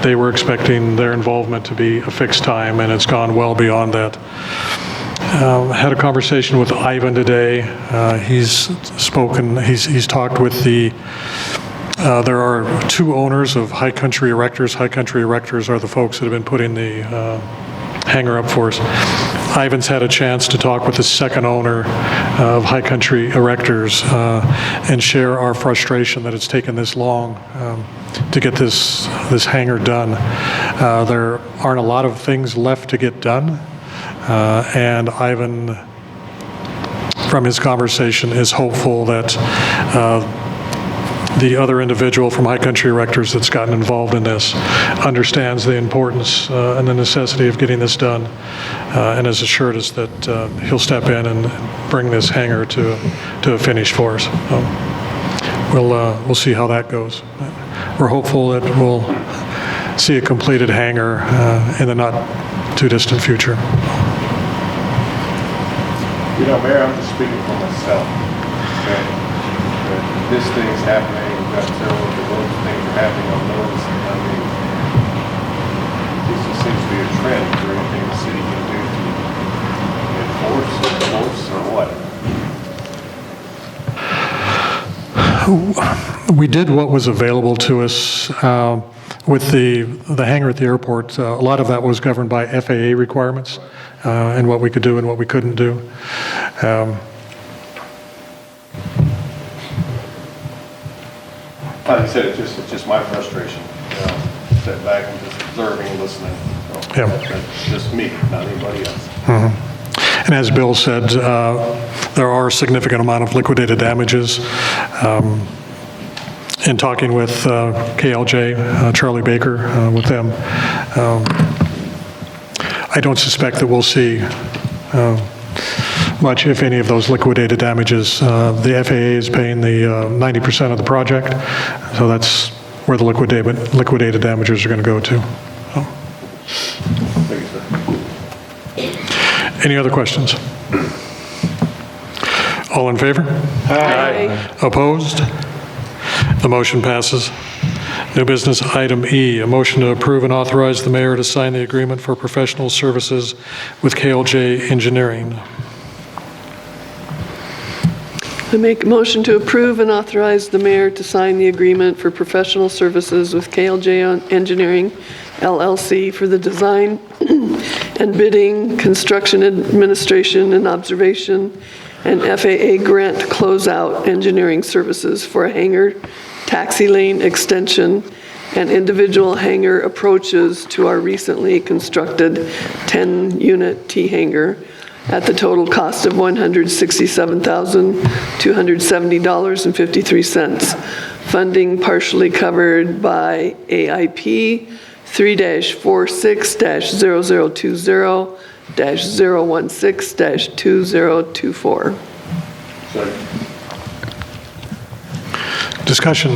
they were expecting their involvement to be a fixed time, and it's gone well beyond that. Had a conversation with Ivan today. He's talked with there are 2 owners of High Country Erectors. High Country Erectors are the folks that have been putting the hangar up for us. Ivan's had a chance to talk with the second owner of High Country Erectors and share our frustration that it's taken this long to get this hangar done. There aren't a lot of things left to get done, and Ivan, from his conversation, is hopeful that the other individual from High Country Erectors that's gotten involved in this understands the importance and the necessity of getting this done, and has assured us that he'll step in and bring this hangar to a finish for us. We'll see how that goes. We're hopeful that we'll see a completed hangar in the not too distant future. Mayor, I'm just speaking for myself. Okay? This thing's happening. We've got several of those things are happening on those. I mean, this just seems to be a trend. Is there anything the city can do to enforce or what? We did what was available to us with the hangar at the airport. A lot of that was governed by FAA requirements and what we could do and what we couldn't do. Like I said, it's just my frustration. Sit back and just observing and listening. So Yeah. That's just me, not anybody else. And as Bill said, there are a significant amount of liquidated damages. In talking with KLJ, Charlie Baker, with them, I don't suspect that we'll see much, if any, of those liquidated damages. The FAA is paying the 90% of the project, so that's where the liquidated damages are going to go to. So. Any other questions? All in favor? Aye. Opposed? The motion passes. New business item E, a motion to approve and authorize the mayor to sign the agreement for professional services with KLJ Engineering. I make a motion to approve and authorize the mayor to sign the agreement for professional services with KLJ Engineering LLC for the design and bidding, construction administration and observation, and FAA grant closeout engineering services for a hangar, taxi lane extension, and individual hangar approaches to our recently constructed 10-unit T-hangar at the total cost of $167,270.53. Funding partially covered by AIP 3-46-0020-016-2024. Discussion.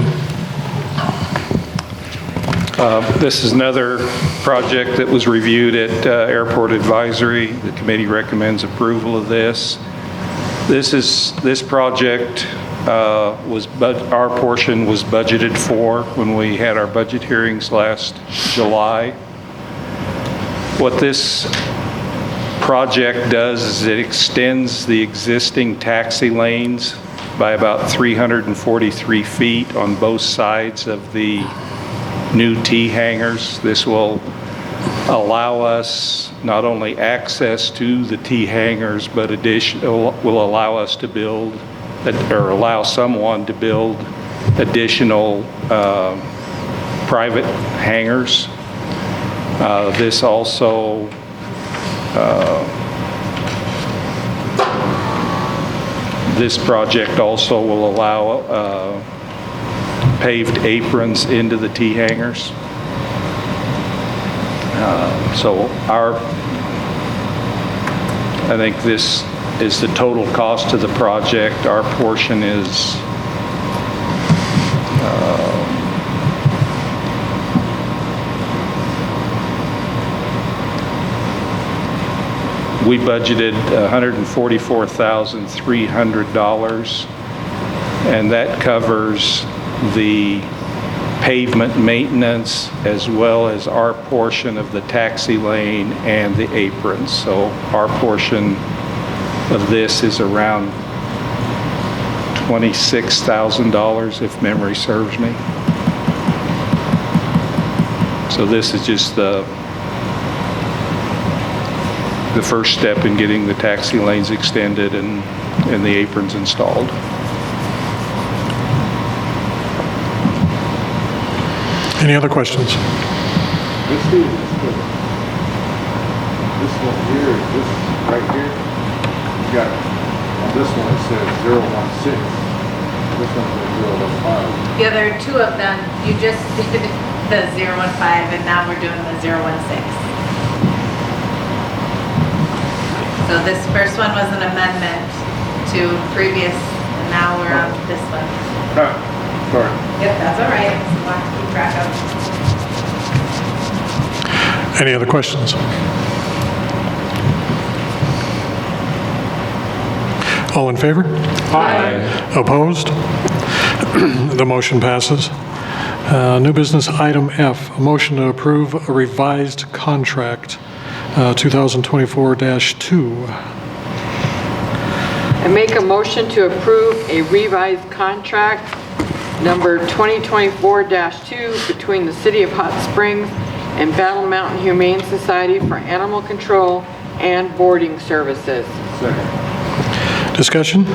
This is another project that was reviewed at Airport Advisory. The committee recommends approval of this. This project our portion was budgeted for when we had our budget hearings last July. What this project does is it extends the existing taxi lanes by about 343 feet on both sides of the new T-hangars. This will allow us not only access to the T-hangars, but will allow us to build, or allow someone to build additional private hangars. This also this project also will allow paved aprons into the T-hangars. So I think this is the total cost of the project. Our portion is we budgeted $144,300, and that covers the pavement maintenance as well as our portion of the taxi lane and the aprons. So our portion of this is around $26,000 if memory serves me. So this is just the first step in getting the taxi lanes extended and the aprons installed. Any other questions? This one here, this right here, you got, on this one it says 016. This one says 015. Yeah, there are two of them. You just did the 015 and now we're doing the 016. So this first one was an amendment to previous, and now we're on this one. Sorry. Yep, that's all right. It's a lot to keep track of. Any other questions? All in favor? Aye. Opposed? The motion passes. New business item F, a motion to approve a revised contract, 2024-2. I make a motion to approve a revised contract number 2024-2 between the City of Hot Springs and Battle Mountain Humane Society for animal control and boarding services. Second. Discussion?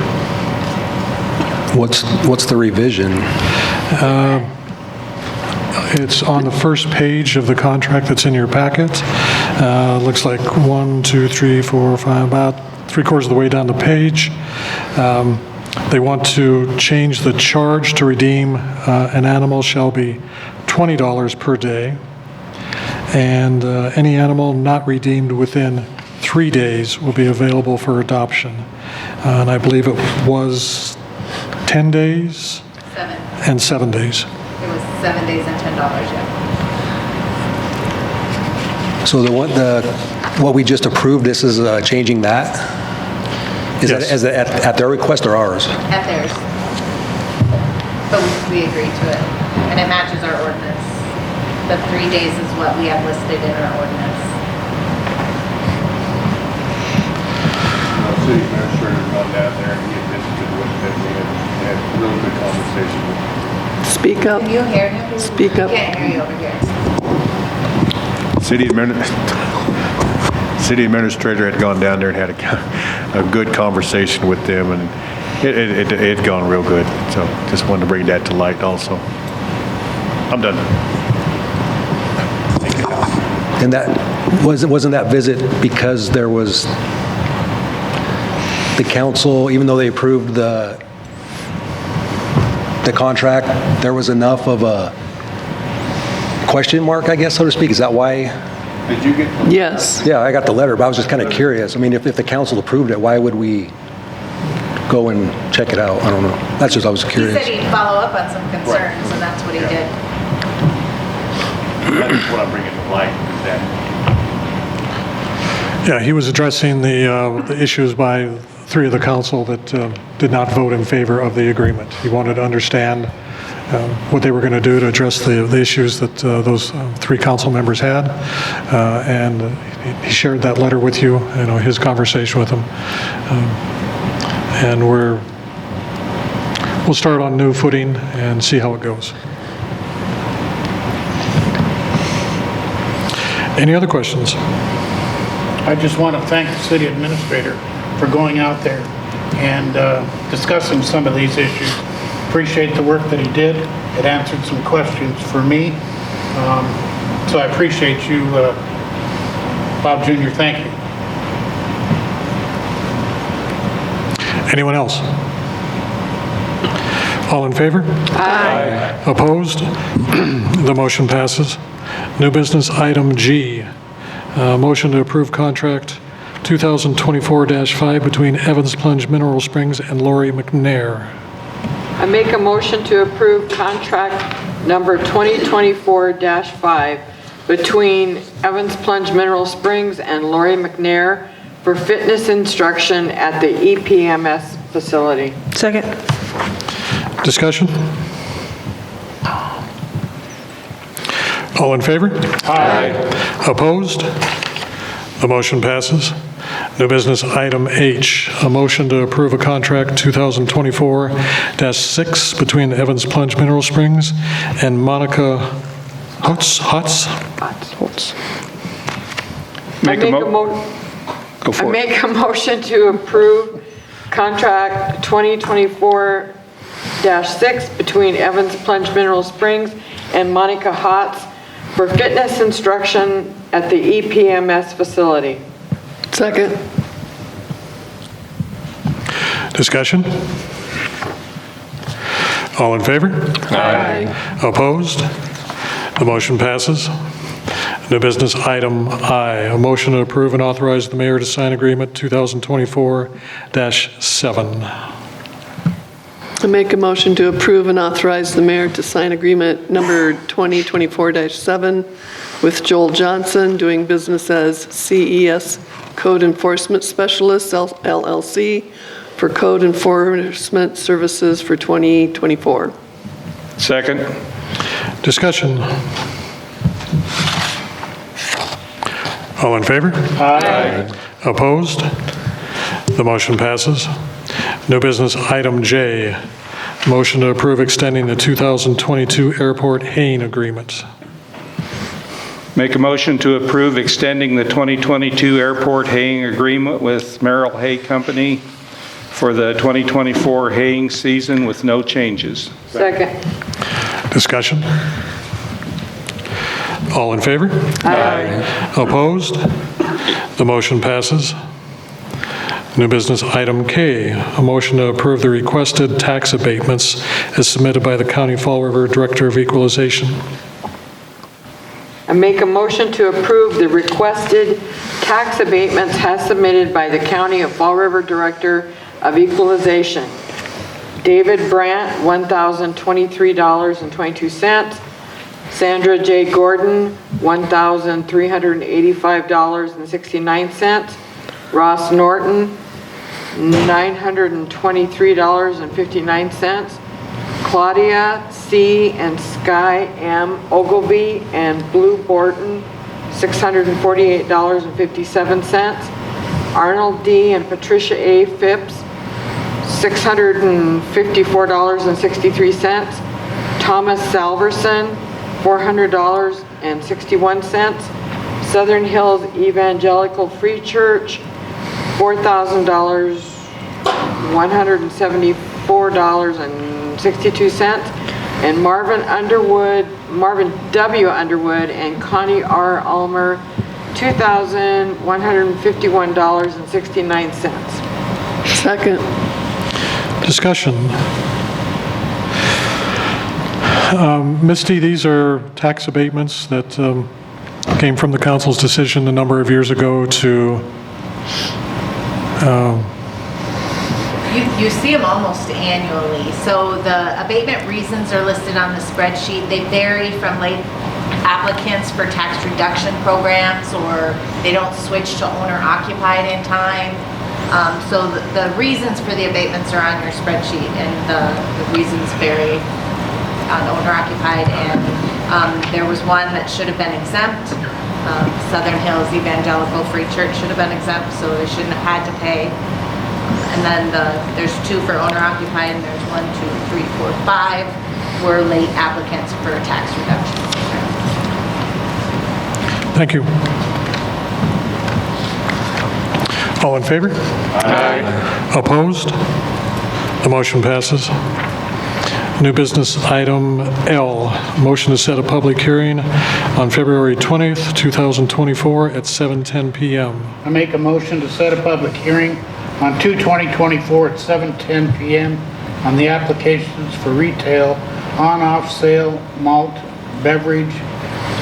What's the revision? It's on the first page of the contract that's in your packet. Looks like 1, 2, 3, 4, 5, about three-quarters of the way down the page. They want to change the charge to redeem an animal shall be $20 per day, and any animal not redeemed within 3 days will be available for adoption. And I believe it was 10 days 7. and 7 days. It was 7 days and $10, yeah. So what we just approved, this is changing that? Is Yes. that at their request or ours? At theirs. But we agreed to it, and it matches our ordinance. The 3 days is what we have listed in our ordinance. The city administrator gone down there and he had visited with them. We had a really good conversation with him. Speak up. Can you hear him? Speak up. Can't hear you over here. City administrator had gone down there and had a good conversation with them, and it had gone real good. So just wanted to bring that to light also. I'm done. And that, wasn't that visit because there was, the council, even though they approved the contract, there was enough of a question mark, I guess, so to speak? Is that why? Did you get? Yes. Yeah, I got the letter, but I was just kind of curious. I mean, if the council approved it, why would we go and check it out? I don't know. That's just, I was He curious. said he'd follow up on some concerns, and that's what he did. That's what I'm bringing to light, is that Yeah, he was addressing the issues by 3 of the council that did not vote in favor of the agreement. He wanted to understand what they were going to do to address the issues that those 3 council members had, and he shared that letter with you, his conversation with them. And we'll start on new footing and see how it goes. Any other questions? I just want to thank the city administrator for going out there and discussing some of these issues. Appreciate the work that he did. It answered some questions for me. So I appreciate you, Bob Jr., thank you. Anyone else? All in favor? Aye. Opposed? The motion passes. New business item G, motion to approve contract 2024-5 between Evans Plunge Mineral Springs and Lori McNair. I make a motion to approve contract number 2024-5 between Evans Plunge Mineral Springs and Lori McNair for fitness instruction at the EPMS facility. Second. Discussion? All in favor? Aye. Opposed? The motion passes. New business item H, a motion to approve a contract 2024-6 between Evans Plunge Mineral Springs and Monica Hutz. I make a motion to approve contract 2024-6 between Evans Plunge Mineral Springs and Monica Hotz for fitness instruction at the EPMS facility. Second. Discussion? All in favor? Aye. Opposed? The motion passes. New business item I, a motion to approve and authorize the mayor to sign agreement 2024-7. I make a motion to approve and authorize the mayor to sign agreement number 2024-7 with Joel Johnson, doing business as CES Code Enforcement Specialist, LLC, for code enforcement services for 2024. Second. Discussion? All in favor? Aye. Opposed? The motion passes. New business item J, motion to approve extending the 2022 airport haying agreement. Make a motion to approve extending the 2022 airport haying agreement with Merrill Hay Company for the 2024 haying season with no changes. Second. Discussion? All in favor? Aye. Opposed? The motion passes. New business item K, a motion to approve the requested tax abatements as submitted by the County Fall River Director of Equalization. I make a motion to approve the requested tax abatements as submitted by the County of Fall River Director of Equalization. David Brandt, $1,023.22. Sandra J. Gordon, $1,385.69. Ross Norton, $923.59. Claudia C. and Sky M. Ogilvy and Blue Borton, $648.57. Arnold D. and Patricia A. Phipps, $654.63. Thomas Salverson, $400.61. Southern Hills Evangelical Free Church, $4,000, $174.62. And Marvin W. Underwood and Connie R. Ulmer, $2,151.69. Second. Discussion. Misty, these are tax abatements that came from the council's decision a number of years ago to You see them almost annually. So the abatement reasons are listed on the spreadsheet. They vary from late applicants for tax reduction programs, or they don't switch to owner occupied in time. So the reasons for the abatements are on your spreadsheet, and the reasons vary on owner occupied. And there was one that should have been exempt. Southern Hills Evangelical Free Church should have been exempt, so they shouldn't have had to pay. And then there's 2 for owner occupied, and there's 1, 2, 3, 4, 5 were late applicants for a tax reduction. Thank you. All in favor? Aye. Opposed? The motion passes. New business item L, motion to set a public hearing on February 20th, 2024 at 7:10 p.m. I make a motion to set a public hearing on 2/20/24 at 7:10 p.m. on the applications for retail on-off sale malt beverage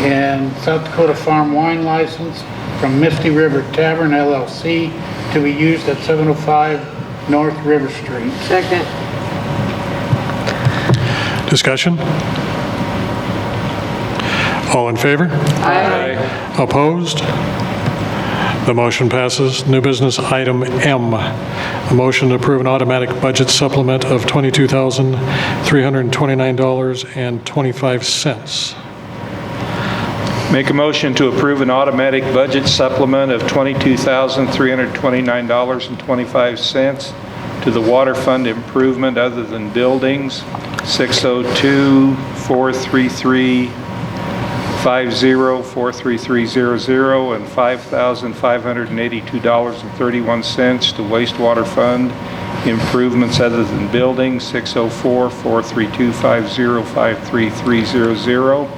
and South Dakota Farm Wine License from Misty River Tavern LLC to be used at 705 North River Street. Second. Discussion? All in favor? Aye. Opposed? The motion passes. New business item M, a motion to approve an automatic budget supplement of $22,329.25. Make a motion to approve an automatic budget supplement of $22,329.25 to the water fund improvement other than buildings, 602-433-50-43300 and $5,582.31 to wastewater fund improvements other than buildings, 604-432-50-53300.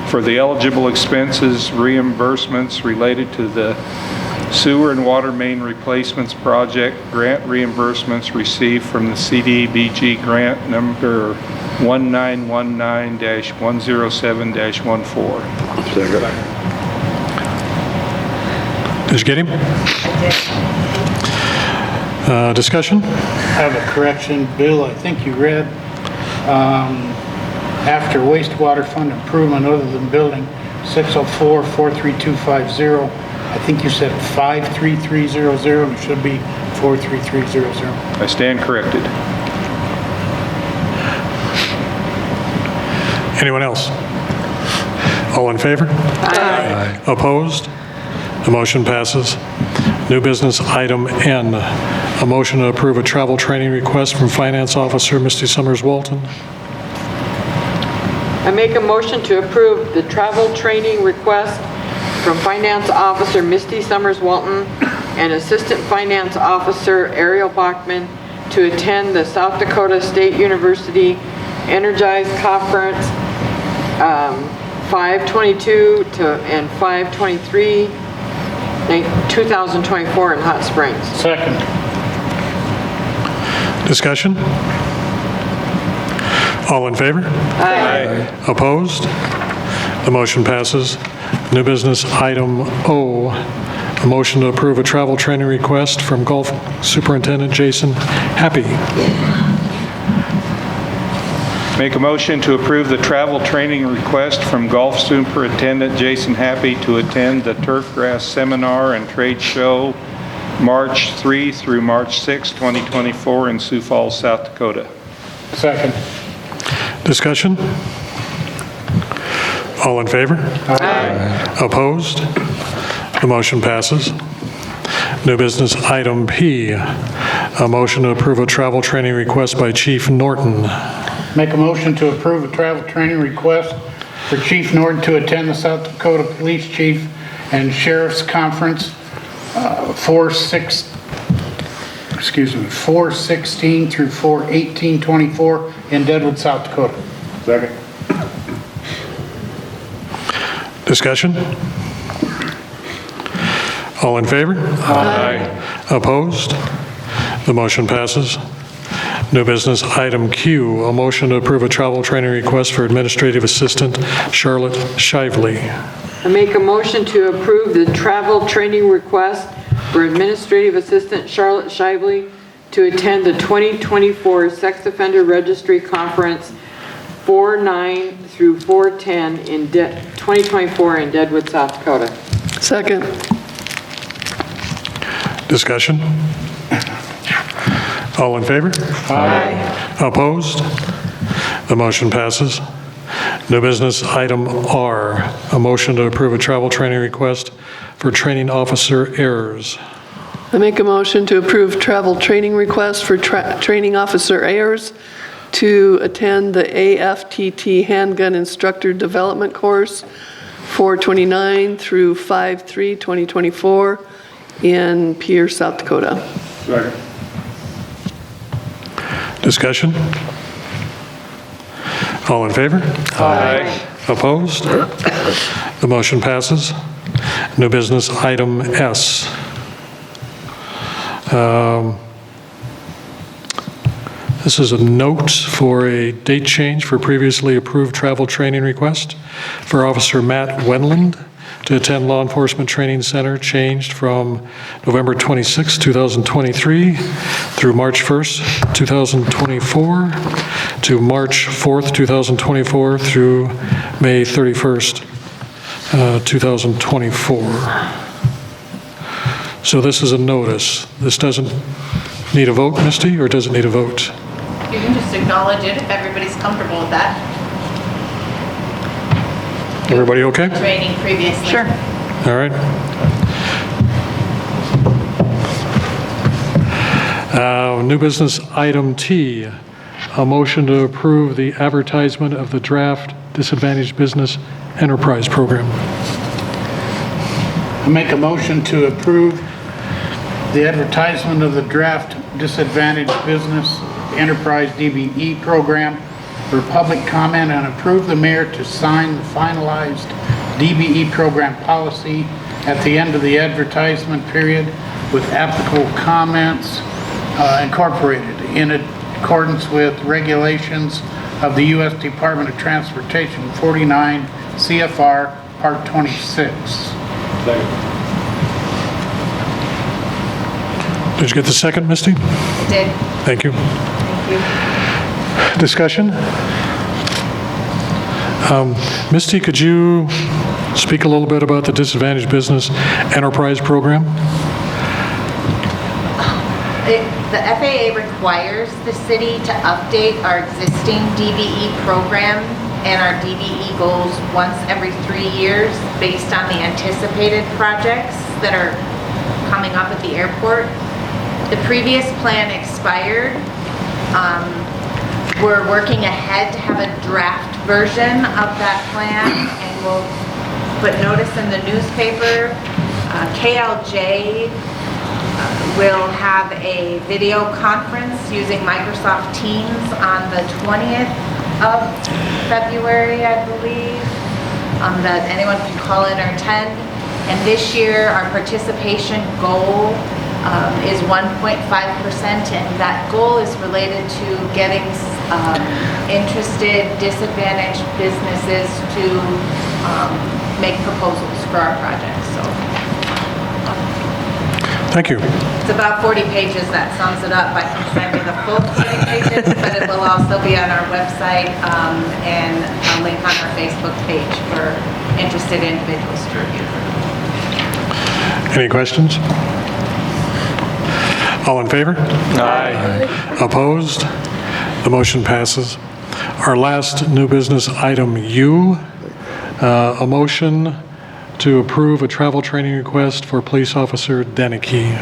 For the eligible expenses, reimbursements related to the sewer and water main replacements project, grant reimbursements received from the CDBG grant number 1919-107-14. Did you get him? Discussion? I have a correction, Bill, I think you read, after wastewater fund improvement other than building, 604-432-50, I think you said 53300, it should be 43300. I stand corrected. Anyone else? All in favor? Aye. Opposed? The motion passes. New business item N, a motion to approve a travel training request from Finance Officer Misty Summers Walton. I make a motion to approve the travel training request from Finance Officer Misty Summers Walton and Assistant Finance Officer Ariel Bachman to attend the South Dakota State University Energize Conference 5/22 and 5/23, 2024 in Hot Springs. Second. Discussion? All in favor? Aye. Opposed? The motion passes. New business item O, a motion to approve a travel training request from Golf Superintendent Jason Happy. Make a motion to approve the travel training request from Golf Superintendent Jason Happy to attend the Turfgrass Seminar and Trade Show March 3 through March 6, 2024 in Sioux Falls, South Dakota. Second. Discussion? All in favor? Aye. Opposed? The motion passes. New business item P, a motion to approve a travel training request by Chief Norton. Make a motion to approve a travel training request for Chief Norton to attend the South Dakota Police Chief and Sheriff's Conference 4/16 through 4/18/24 in Deadwood, South Dakota. Second. Discussion? All in favor? Aye. Opposed? The motion passes. New business item Q, a motion to approve a travel training request for Administrative Assistant Charlotte Shively. I make a motion to approve the travel training request for Administrative Assistant Charlotte Shively to attend the 2024 Sex Offender Registry Conference 4/9 through 4/10 in 2024 in Deadwood, South Dakota. Second. Discussion? All in favor? Aye. Opposed? The motion passes. New business item R, a motion to approve a travel training request for Training Officer Ayers. I make a motion to approve travel training request for Training Officer Ayers to attend the AFTT Handgun Instructor Development Course 4/29 through 5/3/2024 in Pierce, South Dakota. Second. Discussion? All in favor? Aye. Opposed? The motion passes. New business item S. This is a note for a date change for previously approved travel training request for Officer Matt Wenland to attend Law Enforcement Training Center, changed from November 26, 2023 through March 1st, 2024 to March 4th, 2024 through May 31st, 2024. So this is a notice. This doesn't need a vote, Misty, or does it need a vote? You can just acknowledge it if everybody's comfortable with that. Everybody okay? Training previously. Sure. All right. New business item T, a motion to approve the advertisement of the draft Disadvantaged Business Enterprise Program. I make a motion to approve the advertisement of the draft Disadvantaged Business Enterprise DBE program for public comment and approve the mayor to sign the finalized DBE program policy at the end of the advertisement period with applicable comments incorporated in accordance with regulations of the U.S. Department of Transportation 49 CFR Part 26. Did you get the second, Misty? I did. Thank you. Thank you. Discussion? Misty, could you speak a little bit about the Disadvantaged Business Enterprise Program? The FAA requires the city to update our existing DBE program and our DBE goals once every 3 years based on the anticipated projects that are coming up at the airport. The previous plan expired. We're working ahead to have a draft version of that plan, and we'll put notice in the newspaper. KLJ will have a video conference using Microsoft Teams on the 20th of February, I believe, that anyone can call in or attend. And this year, our participation goal is 1.5%, and that goal is related to getting interested, disadvantaged businesses to make proposals for our project. So Thank you. it's about 40 pages. That sums it up. I can send you the full 40 pages, but it will also be on our website and a link on our Facebook page for interested individuals to review. Any questions? All in favor? Aye. Opposed? The motion passes. Our last new business item U, a motion to approve a travel training request for Police Officer Deneke.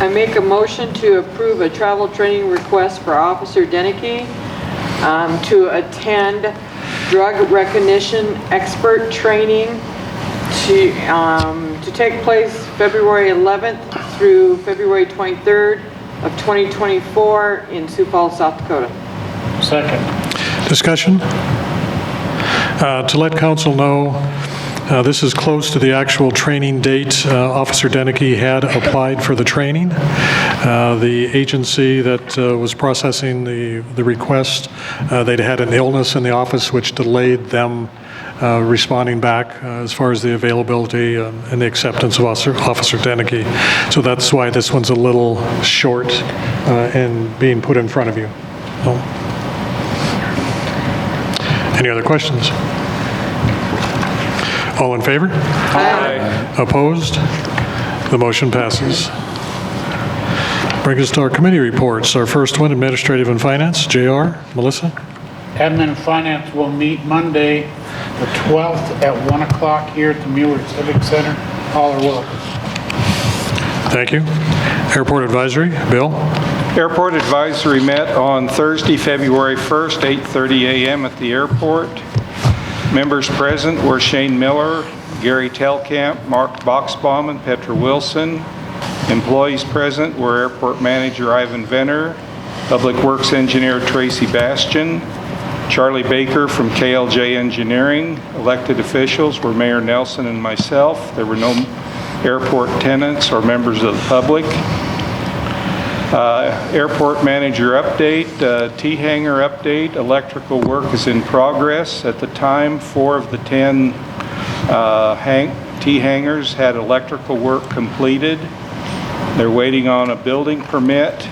I make a motion to approve a travel training request for Officer Deneke to attend drug recognition expert training to take place February 11th through February 23rd of 2024 in Sioux Falls, South Dakota. Second. Discussion? To let council know, this is close to the actual training date. Officer Deneke had applied for the training. The agency that was processing the request, they'd had an illness in the office which delayed them responding back as far as the availability and the acceptance of Officer Deneke. So that's why this one's a little short and being put in front of you. So, any other questions? All in favor? Aye. Opposed? The motion passes. Brings us to our committee reports. Our first one, Administrative and Finance. JR, Melissa? Admin and Finance will meet Monday, the 12th at 1 o'clock here at the Mueller Civic Center. All are welcome. Thank you. Airport Advisory, Bill? Airport Advisory met on Thursday, February 1st, 8:30 a.m. at the airport. Members present were Shane Miller, Gary Telkamp, Mark Boxbaum, and Petra Wilson. Employees present were Airport Manager Ivan Venner, Public Works Engineer Tracy Bastian, Charlie Baker from KLJ Engineering. Elected officials were Mayor Nelson and myself. There were no airport tenants or members of the public. Airport manager update, T-hanger update. Electrical work is in progress. At the time, 4 of the 10 T-hangers had electrical work completed. They're waiting on a building permit.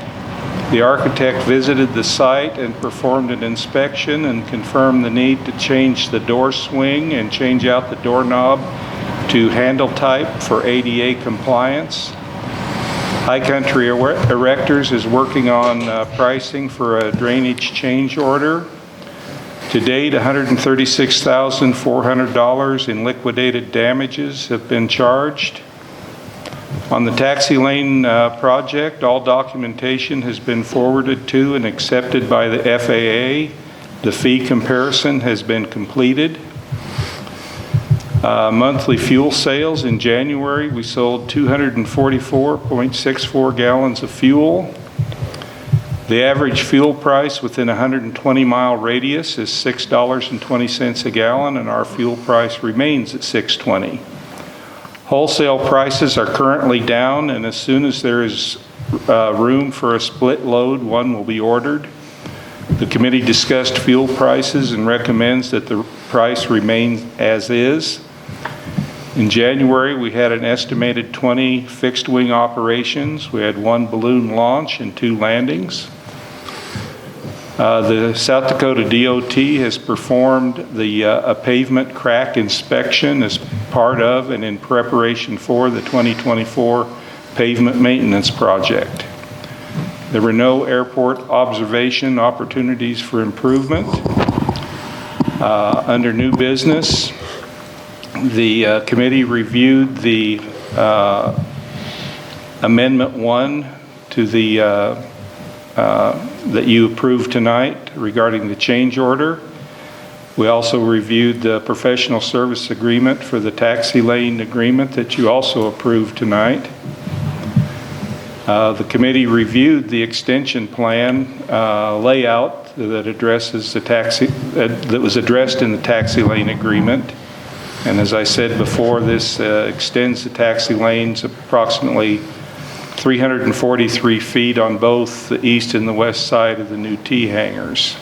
The architect visited the site and performed an inspection and confirmed the need to change the door swing and change out the doorknob to handle type for ADA compliance. High Country Erectors is working on pricing for a drainage change order. To date, $136,400 in liquidated damages have been charged. On the taxi lane project, all documentation has been forwarded to and accepted by the FAA. The fee comparison has been completed. Monthly fuel sales in January, we sold 244.64 gallons of fuel. The average fuel price within a 120-mile radius is $6.20 a gallon, and our fuel price remains at $6.20. Wholesale prices are currently down, and as soon as there is room for a split load, one will be ordered. The committee discussed fuel prices and recommends that the price remain as is. In January, we had an estimated 20 fixed-wing operations. We had 1 balloon launch and 2 landings. The South Dakota DOT has performed a pavement crack inspection as part of and in preparation for the 2024 pavement maintenance project. There were no airport observation opportunities for improvement. Under new business, the committee reviewed the Amendment 1 to the that you approved tonight regarding the change order. We also reviewed the professional service agreement for the taxi lane agreement that you also approved tonight. The committee reviewed the extension plan layout that addresses the taxi that was addressed in the taxi lane agreement. And as I said before, this extends the taxi lanes approximately 343 feet on both the east and the west side of the new T hangars.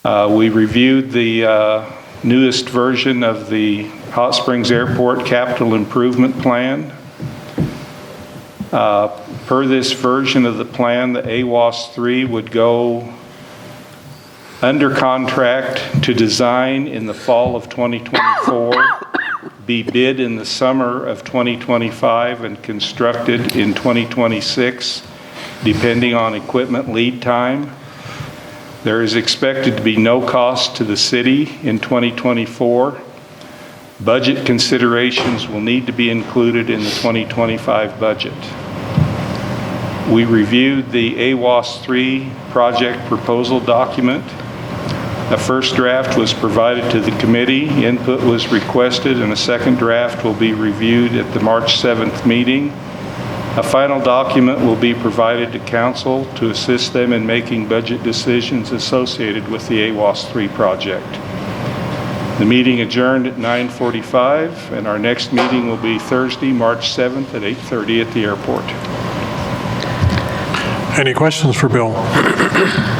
We reviewed the newest version of the Hot Springs Airport Capital Improvement Plan. Per this version of the plan, the AWAS 3 would go under contract to design in the fall of 2024, be bid in the summer of 2025, and constructed in 2026, depending on equipment lead time. There is expected to be no cost to the city in 2024. Budget considerations will need to be included in the 2025 budget. We reviewed the AWAS 3 project proposal document. A first draft was provided to the committee, input was requested, and a second draft will be reviewed at the March 7th meeting. A final document will be provided to council to assist them in making budget decisions associated with the AWAS 3 project. The meeting adjourned at 9:45, and our next meeting will be Thursday, March 7th at 8:30 at the airport. Any questions for Bill?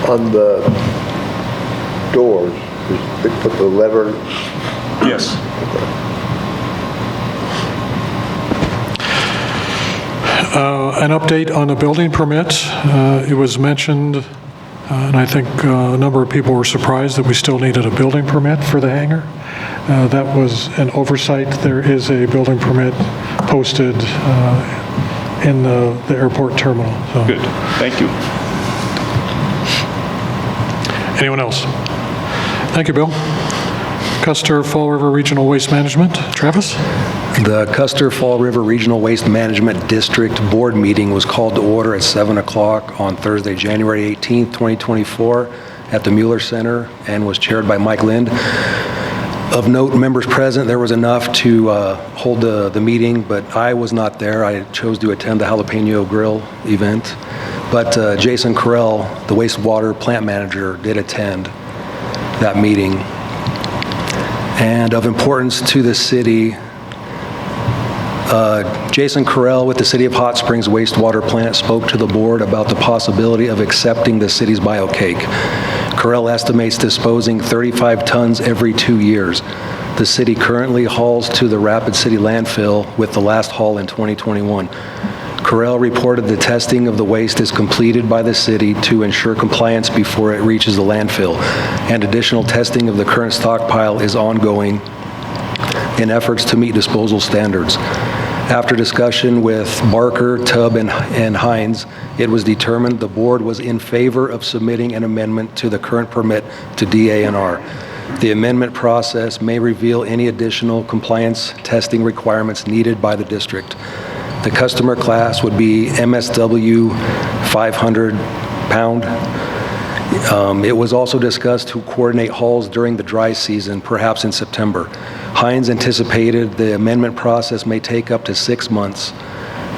On the doors, they put the lever. Yes. An update on the building permit. It was mentioned, and I think a number of people were surprised that we still needed a building permit for the hangar. That was an oversight. There is a building permit posted in the airport terminal. So. Good. Thank you. Anyone else? Thank you, Bill. Custer Fall River Regional Waste Management. Travis? The Custer Fall River Regional Waste Management District Board meeting was called to order at 7 o'clock on Thursday, January 18th, 2024 at the Mueller Center and was chaired by Mike Lind. Of note, members present, there was enough to hold the meeting, but I was not there. I chose to attend the Jalapeno Grill event. But Jason Carell, the wastewater plant manager, did attend that meeting. And of importance to the city, Jason Carell with the City of Hot Springs wastewater plant spoke to the board about the possibility of accepting the city's BioCake. Carell estimates disposing 35 tons every 2 years. The city currently hauls to the Rapid City landfill, with the last haul in 2021. Carell reported the testing of the waste is completed by the city to ensure compliance before it reaches the landfill, and additional testing of the current stockpile is ongoing in efforts to meet disposal standards. After discussion with Barker, Tubb, and Hines, it was determined the board was in favor of submitting an amendment to the current permit to DANR. The amendment process may reveal any additional compliance testing requirements needed by the district. The customer class would be MSW 500 pound. It was also discussed to coordinate hauls during the dry season, perhaps in September. Hines anticipated the amendment process may take up to 6 months.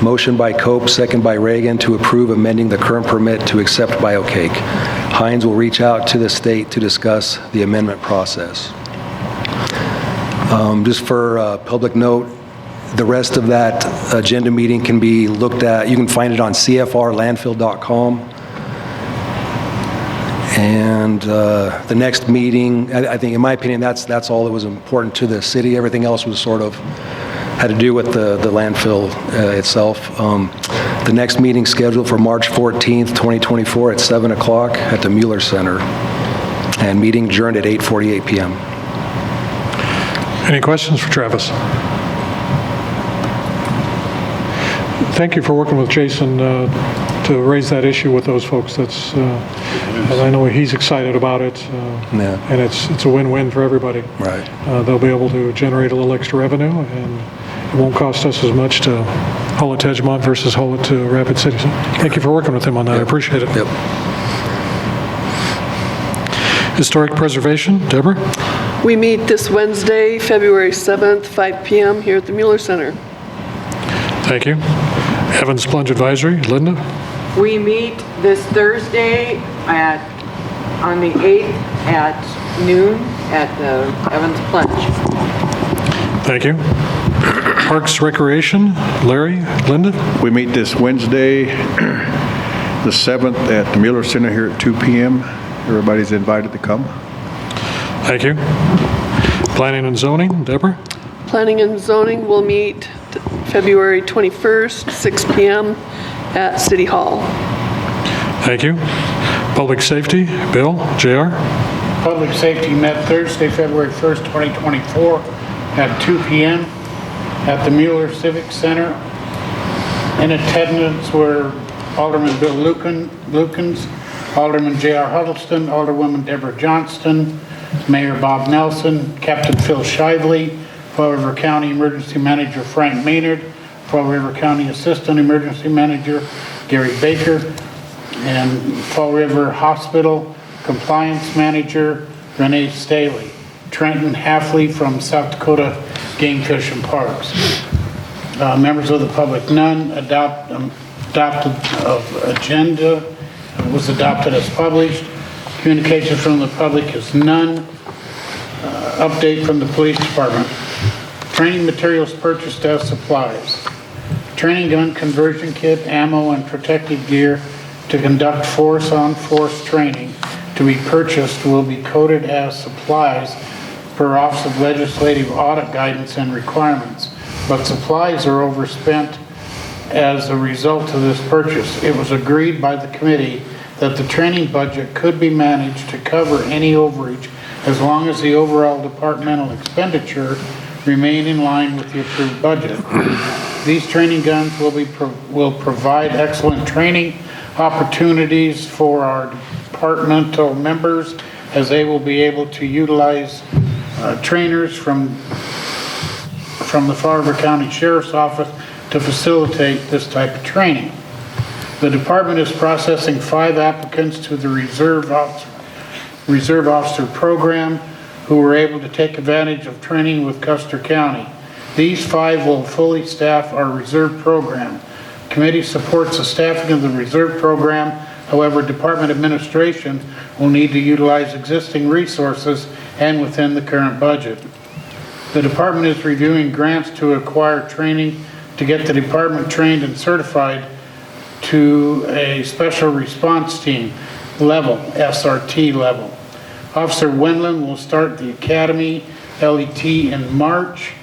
Motion by Cope, second by Reagan, to approve amending the current permit to accept BioCake. Hines will reach out to the state to discuss the amendment process. Just for public note, the rest of that agenda meeting can be looked at. You can find it on cfrlandfill.com. And the next meeting, I think, in my opinion, that's all that was important to the city. Everything else was sort of had to do with the landfill itself. The next meeting scheduled for March 14th, 2024 at 7 o'clock at the Mueller Center. And meeting adjourned at 8:48 p.m. Any questions for Travis? Thank you for working with Jason to raise that issue with those folks. That's, I know he's excited about it, Yeah. and it's a win-win for everybody. Right. They'll be able to generate a little extra revenue, and it won't cost us as much to haul it to Edgemont versus haul it to Rapid City. So thank you for working with him on that. I appreciate it. Yep. Historic Preservation, Deborah? We meet this Wednesday, February 7th, 5 p.m. here at the Mueller Center. Thank you. Evans Plunge Advisory, Linda? We meet this Thursday on the 8th at noon at the Evans Plunge. Thank you. Parks Recreation, Larry, Linda? We meet this Wednesday, the 7th, at the Mueller Center here at 2 p.m. Everybody's invited to come. Thank you. Planning and Zoning, Deborah? Planning and Zoning will meet February 21st, 6 p.m. at City Hall. Thank you. Public Safety, Bill, JR? Public Safety met Thursday, February 1st, 2024 at 2 p.m. at the Mueller Civic Center. In attendance were Alderman Bill Lukens, Alderman J.R. Huddleston, Alderwoman Deborah Johnston, Mayor Bob Nelson, Captain Phil Shively, Fall River County Emergency Manager Frank Maynard, Fall River County Assistant Emergency Manager Gary Baker, and Fall River Hospital Compliance Manager Renee Staley. Trenton Halfley from South Dakota Game Fish and Parks. Members of the public, none. Adopted of agenda was adopted as published. Communication from the public is none. Update from the police department. Training materials purchased as supplies. Training gun conversion kit, ammo, and protective gear to conduct force-on-force training to be purchased will be coded as supplies per Office of Legislative Audit Guidance and Requirements, but supplies are overspent as a result of this purchase. It was agreed by the committee that the training budget could be managed to cover any overage as long as the overall departmental expenditure remain in line with the approved budget. These training guns will provide excellent training opportunities for our departmental members, as they will be able to utilize trainers from the Fall River County Sheriff's Office to facilitate this type of training. The department is processing 5 applicants to the Reserve Officer Program who were able to take advantage of training with Custer County. These 5 will fully staff our reserve program. Committee supports the staffing of the reserve program. However, department administration will need to utilize existing resources and within the current budget. The department is reviewing grants to acquire training to get the department trained and certified to a special response team level, SRT level. Officer Wendland will start the academy LET in March.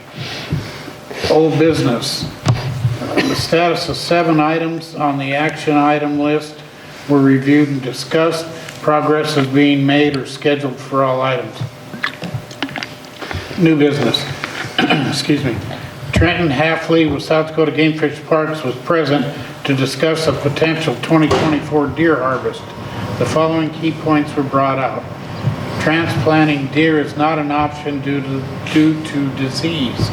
Old business. The status of 7 items on the action item list were reviewed and discussed. Progress is being made or scheduled for all items. New business. Excuse me. Trenton Halfley with South Dakota Game Fish Parks was present to discuss a potential 2024 deer harvest. The following key points were brought out. Transplanting deer is not an option due to disease.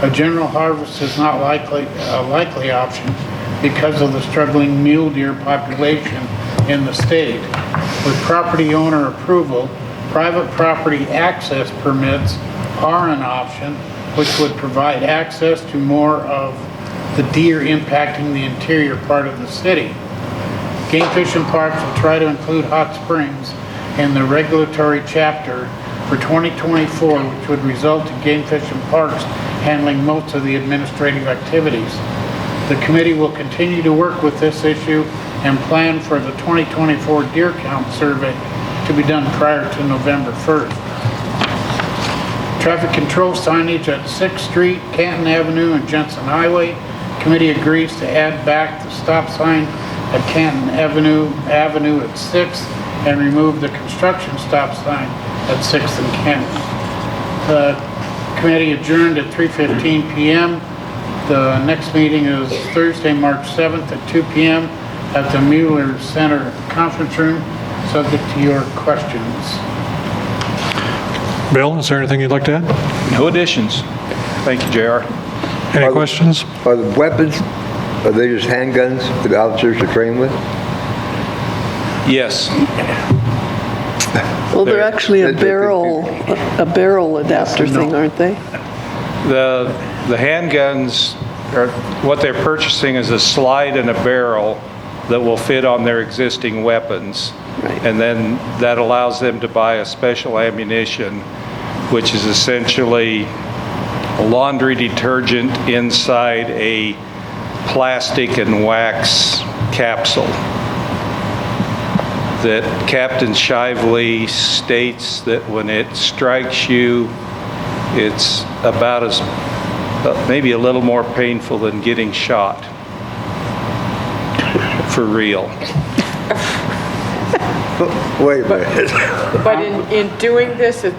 A general harvest is not a likely option because of the struggling mule deer population in the state. With property owner approval, private property access permits are an option, which would provide access to more of the deer impacting the interior part of the city. Game Fish and Parks will try to include Hot Springs in the regulatory chapter for 2024, which would result in Game Fish and Parks handling most of the administrative activities. The committee will continue to work with this issue and plan for the 2024 deer count survey to be done prior to November 1st. Traffic control signage at 6th Street, Canton Avenue, and Jensen Highway. Committee agrees to add back the stop sign at Canton Avenue at 6th and remove the construction stop sign at 6th and Canton. The committee adjourned at 3:15 p.m. The next meeting is Thursday, March 7th at 2 p.m. at the Mueller Center Conference Room, subject to your questions. Bill, is there anything you'd like to add? No additions. Thank you, JR. Any questions? Are the weapons, are they just handguns for the officers to train with? Yes. Well, they're actually a barrel adapter thing, aren't they? The handguns, what they're purchasing is a slide and a barrel that will fit on their existing weapons. Right. And then that allows them to buy a special ammunition, which is essentially laundry detergent inside a plastic and wax capsule that Captain Shively states that when it strikes you, it's about as, maybe a little more painful than getting shot. For real. Wait a minute. But in doing this, the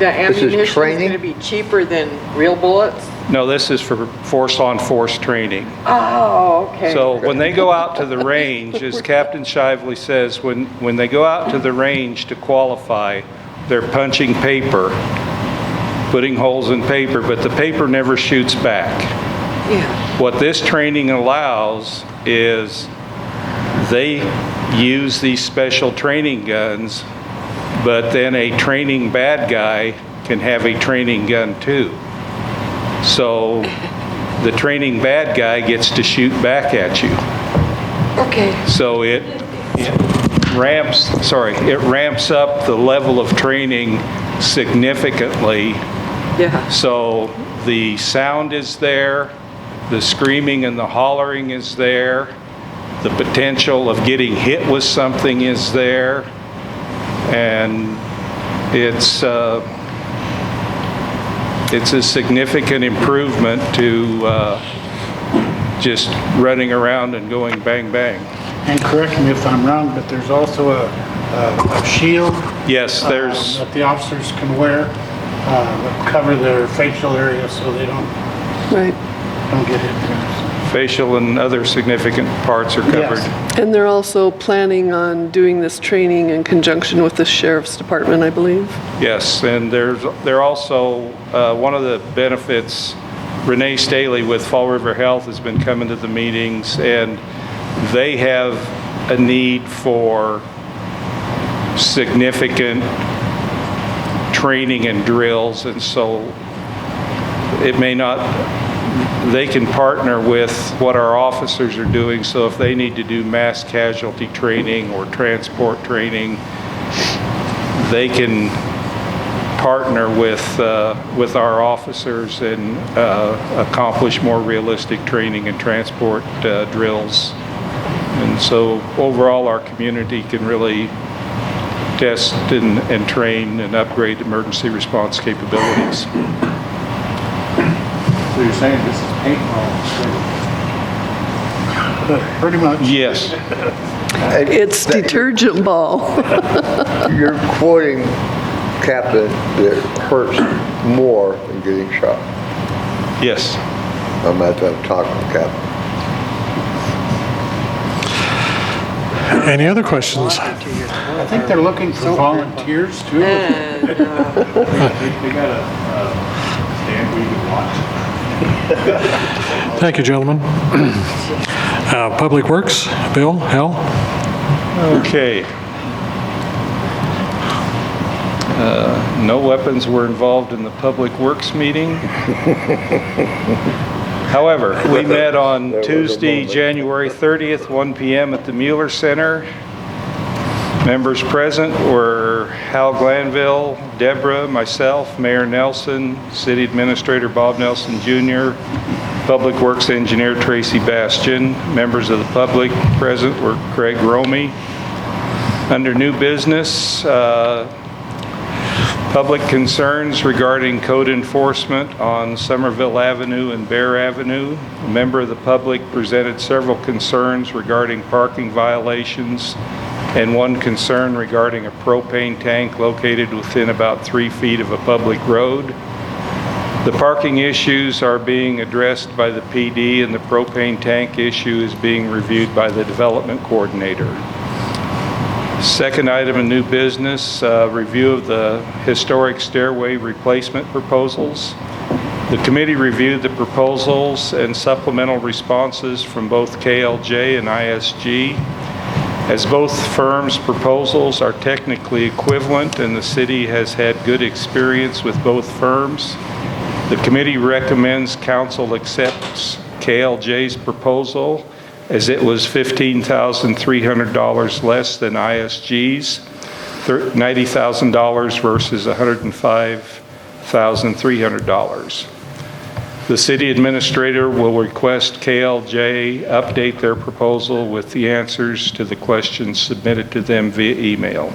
ammunition is training? going to be cheaper than real bullets? No, this is for force-on-force training. Oh, okay. So when they go out to the range, as Captain Shively says, when they go out to the range to qualify, they're punching paper, putting holes in paper, but the paper never shoots back. Yeah. What this training allows is they use these special training guns, but then a training bad guy can have a training gun too. So the training bad guy gets to shoot back at you. Okay. So it ramps up the level of training significantly. Yeah. So the sound is there, the screaming and the hollering is there, the potential of getting hit with something is there, and it's a significant improvement to just running around and going bang bang. And correct me if I'm wrong, but there's also a shield Yes, there's, that the officers can wear that cover their facial area so they don't Right. get hit. facial and other significant parts are covered. Yes. And they're also planning on doing this training in conjunction with the Sheriff's Department, I believe. Yes, and they're also, one of the benefits, Renee Staley with Fall River Health has been coming to the meetings, and they have a need for significant training and drills, and so it may not, they can partner with what our officers are doing, so if they need to do mass casualty training or transport training, they can partner with our officers and accomplish more realistic training and transport drills. And so overall, our community can really test and train and upgrade emergency response capabilities. So you're saying this is paintball? Pretty much. Yes. It's detergent ball. You're quoting Captain that it hurts more than getting shot. Yes. I'm at that talk with Captain. Any other questions? I think they're looking for volunteers too. They got a stand where you can watch. Thank you, gentlemen. Public Works, Bill, Hal? Okay. No weapons were involved in the Public Works meeting. However, we met on Tuesday, January 30th, 1 p.m. at the Mueller Center. Members present were Hal Glanville, Deborah, myself, Mayor Nelson, City Administrator Bob Nelson Jr., Public Works Engineer Tracy Bastian. Members of the public present were Craig Romey. Under new business, public concerns regarding code enforcement on Somerville Avenue and Bear Avenue. A member of the public presented several concerns regarding parking violations and one concern regarding a propane tank located within about 3 feet of a public road. The parking issues are being addressed by the PD, and the propane tank issue is being reviewed by the development coordinator. Second item in new business, review of the historic stairway replacement proposals. The committee reviewed the proposals and supplemental responses from both KLJ and ISG. As both firms' proposals are technically equivalent and the city has had good experience with both firms, the committee recommends council accepts KLJ's proposal as it was $15,300 less than ISG's, $90,000 versus $105,300. The city administrator will request KLJ update their proposal with the answers to the questions submitted to them via email.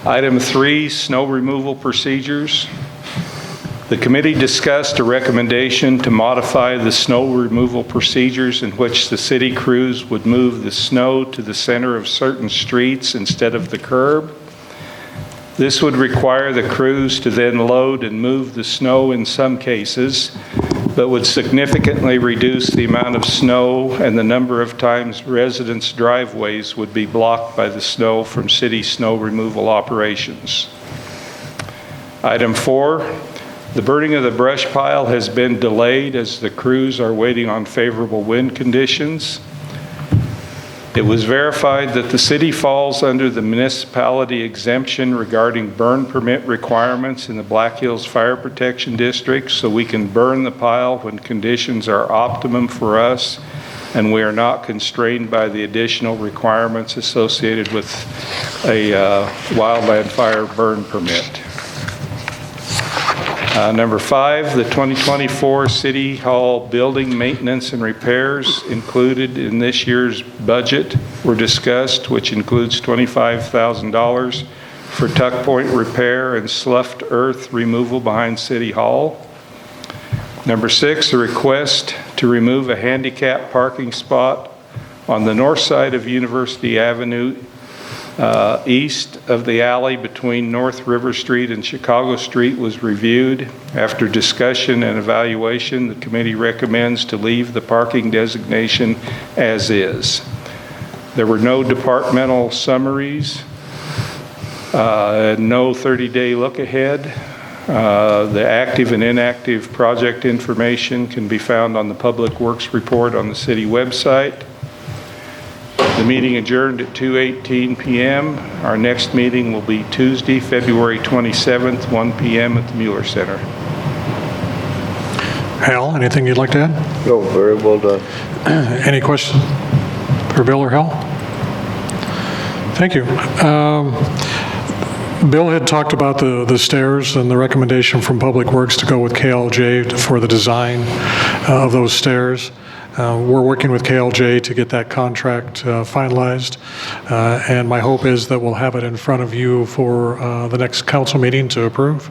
Item 3, snow removal procedures. The committee discussed a recommendation to modify the snow removal procedures in which the city crews would move the snow to the center of certain streets instead of the curb. This would require the crews to then load and move the snow in some cases, but would significantly reduce the amount of snow and the number of times residents' driveways would be blocked by the snow from city snow removal operations. Item 4, the burning of the brush pile has been delayed as the crews are waiting on favorable wind conditions. It was verified that the city falls under the municipality exemption regarding burn permit requirements in the Black Hills Fire Protection District, so we can burn the pile when conditions are optimum for us, and we are not constrained by the additional requirements associated with a wildland fire burn permit. Number 5, the 2024 City Hall building maintenance and repairs included in this year's budget were discussed, which includes $25,000 for tuck point repair and sloughed earth removal behind City Hall. Number 6, a request to remove a handicap parking spot on the north side of University Avenue east of the alley between North River Street and Chicago Street was reviewed. After discussion and evaluation, the committee recommends to leave the parking designation as is. There were no departmental summaries, no 30-day look ahead. The active and inactive project information can be found on the Public Works report on the city website. The meeting adjourned at 2:18 p.m. Our next meeting will be Tuesday, February 27th, 1 p.m. at the Mueller Center. Hal, anything you'd like to add? No, very well done. Any questions for Bill or Hal? Thank you. Bill had talked about the stairs and the recommendation from Public Works to go with KLJ for the design of those stairs. We're working with KLJ to get that contract finalized, and my hope is that we'll have it in front of you for the next council meeting to approve.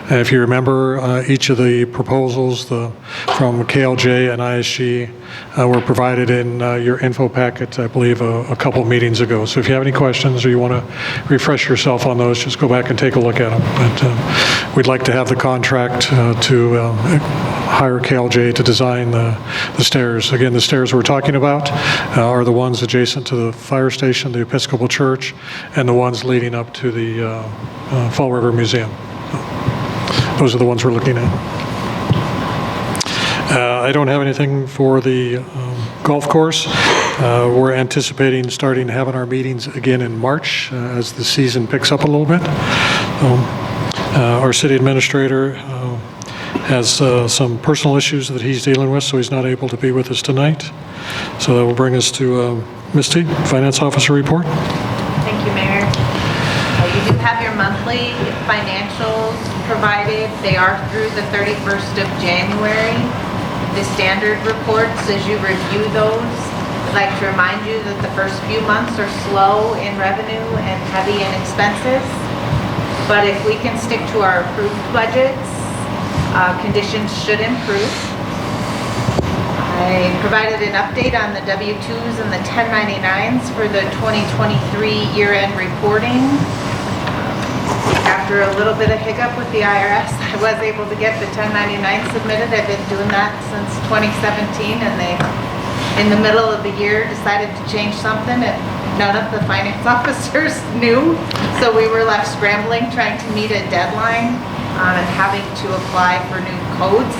And if you remember, each of the proposals from KLJ and ISG were provided in your info packet, I believe, a couple meetings ago. So if you have any questions or you want to refresh yourself on those, just go back and take a look at them. But we'd like to have the contract to hire KLJ to design the stairs. Again, the stairs we're talking about are the ones adjacent to the fire station, the Episcopal Church, and the ones leading up to the Fall River Museum. Those are the ones we're looking at. I don't have anything for the golf course. We're anticipating starting having our meetings again in March as the season picks up a little bit. Our city administrator has some personal issues that he's dealing with, so he's not able to be with us tonight. So that will bring us to Misty, Finance Officer report. Thank you, Mayor. You do have your monthly financials provided. They are through the 31st of January. The standard reports, as you review those, I'd like to remind you that the first few months are slow in revenue and heavy in expenses. But if we can stick to our approved budgets, conditions should improve. I provided an update on the W-2s and the 1099s for the 2023 year-end reporting. After a little bit of hiccup with the IRS, I was able to get the 1099 submitted. I've been doing that since 2017, and they, in the middle of the year, decided to change something and none of the finance officers knew. So we were left scrambling, trying to meet a deadline and having to apply for new codes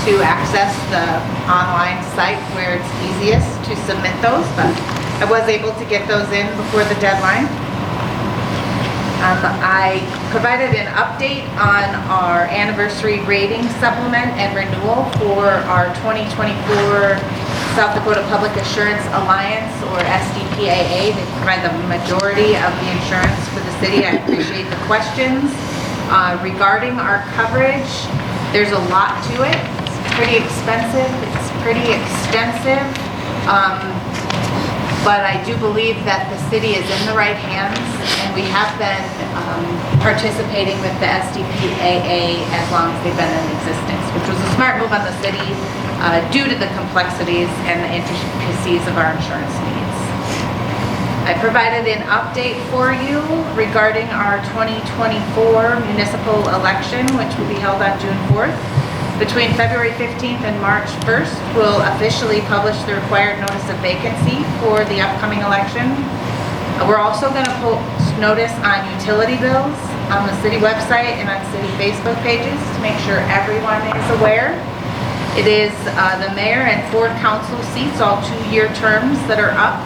to access the online site where it's easiest to submit those. But I was able to get those in before the deadline. I provided an update on our anniversary rating supplement and renewal for our 2024 South Dakota Public Assurance Alliance, or SDPAA. They provide the majority of the insurance for the city. I appreciate the questions. Regarding our coverage, There's a lot to it. It's pretty expensive. It's pretty extensive. But I do believe that the city is in the right hands, and we have been participating with the SDPAA as long as they've been in existence, which was a smart move on the city due to the complexities and the intricacies of our insurance needs. I provided an update for you regarding our 2024 municipal election, which will be held on June 4th. Between February 15th and March 1st, we'll officially publish the required notice of vacancy for the upcoming election. We're also going to post notice on utility bills on the city website and on city Facebook pages to make sure everyone is aware. It is the mayor and 4 council seats, all 2-year terms that are up.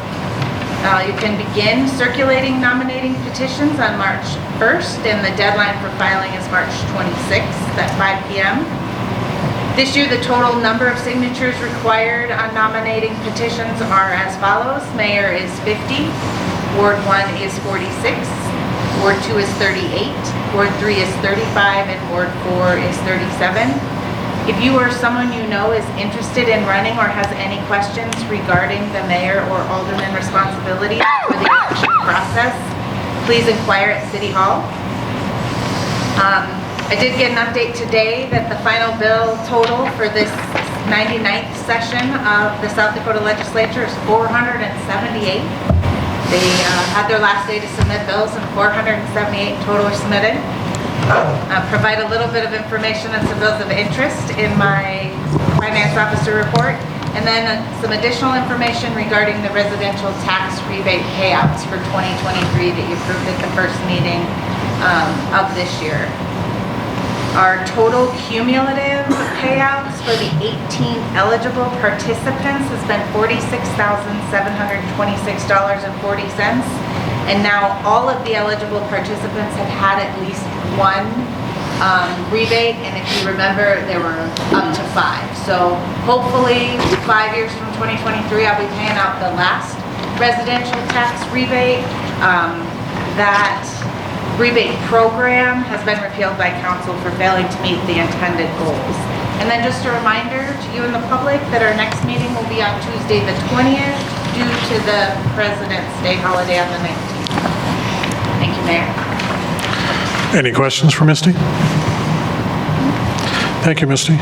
You can begin circulating nominating petitions on March 1st, and the deadline for filing is March 26th at 5 p.m. This year, the total number of signatures required on nominating petitions are as follows. Mayor is 50, Ward 1 is 46, Ward 2 is 38, Ward 3 is 35, and Ward 4 is 37. If you or someone you know is interested in running or has any questions regarding the mayor or alderman responsibilities for the election process, please inquire at City Hall. I did get an update today that the final bill total for this 99th session of the South Dakota Legislature is 478. They had their last day to submit bills, and 478 total are submitted. Provide a little bit of information on some bills of interest in my finance officer report, and then some additional information regarding the residential tax rebate payouts for 2023 that you approved at the first meeting of this year. Our total cumulative payouts for the 18 eligible participants has been $46,726.40. And now all of the eligible participants have had at least one rebate. And if you remember, there were up to 5. So hopefully 5 years from 2023, I'll be paying out the last residential tax rebate. That rebate program has been repealed by council for failing to meet the intended goals. And then just a reminder to you and the public that our next meeting will be on Tuesday the 20th due to the President's Day holiday on the 19th. Thank you, Mayor. Any questions for Misty? Thank you, Misty.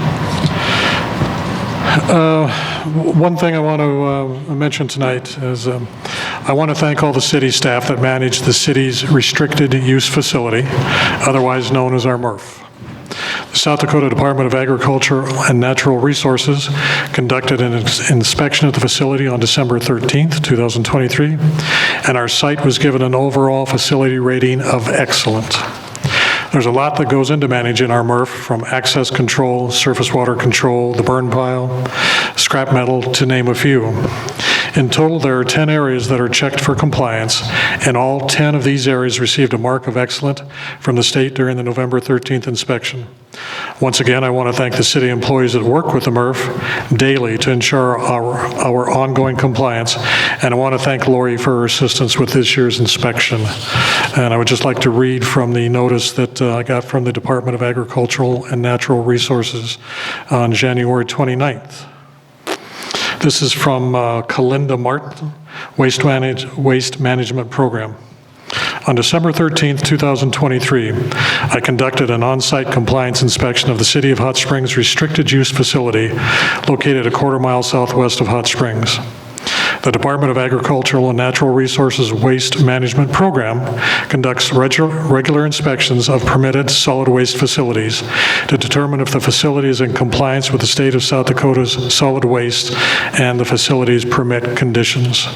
One thing I want to mention tonight is I want to thank all the city staff that manage the city's restricted use facility, otherwise known as our MRF. The South Dakota Department of Agriculture and Natural Resources conducted an inspection at the facility on December 13th, 2023, and our site was given an overall facility rating of excellent. There's a lot that goes into managing our MRF, from access control, surface water control, the burn pile, scrap metal, to name a few. In total, there are 10 areas that are checked for compliance, and all 10 of these areas received a mark of excellent from the state during the November 13th inspection. Once again, I want to thank the city employees that work with the MRF daily to ensure our ongoing compliance, and I want to thank Lori for her assistance with this year's inspection. And I would just like to read from the notice that I got from the Department of Agricultural and Natural Resources on January 29th. This is from Kalinda Martin, Waste Management Program. On December 13th, 2023, I conducted an on-site compliance inspection of the City of Hot Springs restricted use facility located a quarter-mile southwest of Hot Springs. The Department of Agricultural and Natural Resources Waste Management Program conducts regular inspections of permitted solid waste facilities to determine if the facility is in compliance with the state of South Dakota's solid waste and the facility's permit conditions.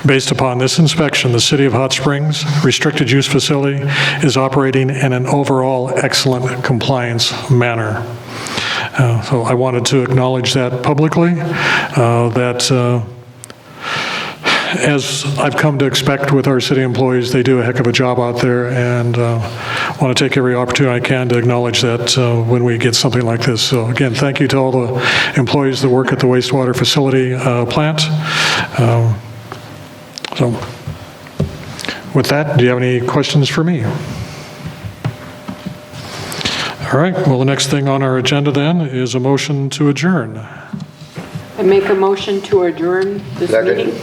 Based upon this inspection, the City of Hot Springs restricted use facility is operating in an overall excellent compliance manner. So I wanted to acknowledge that publicly, as I've come to expect with our city employees, they do a heck of a job out there, and want to take every opportunity I can to acknowledge that when we get something like this. So again, thank you to all the employees that work at the wastewater facility plant. So with that, do you have any questions for me? All right, well, the next thing on our agenda then is a motion to adjourn. I make a motion to adjourn this Second. meeting.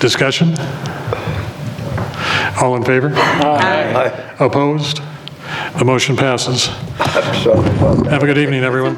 Discussion? All in favor? Aye. Opposed? The motion passes. I'm sorry about that. Have a good evening, everyone.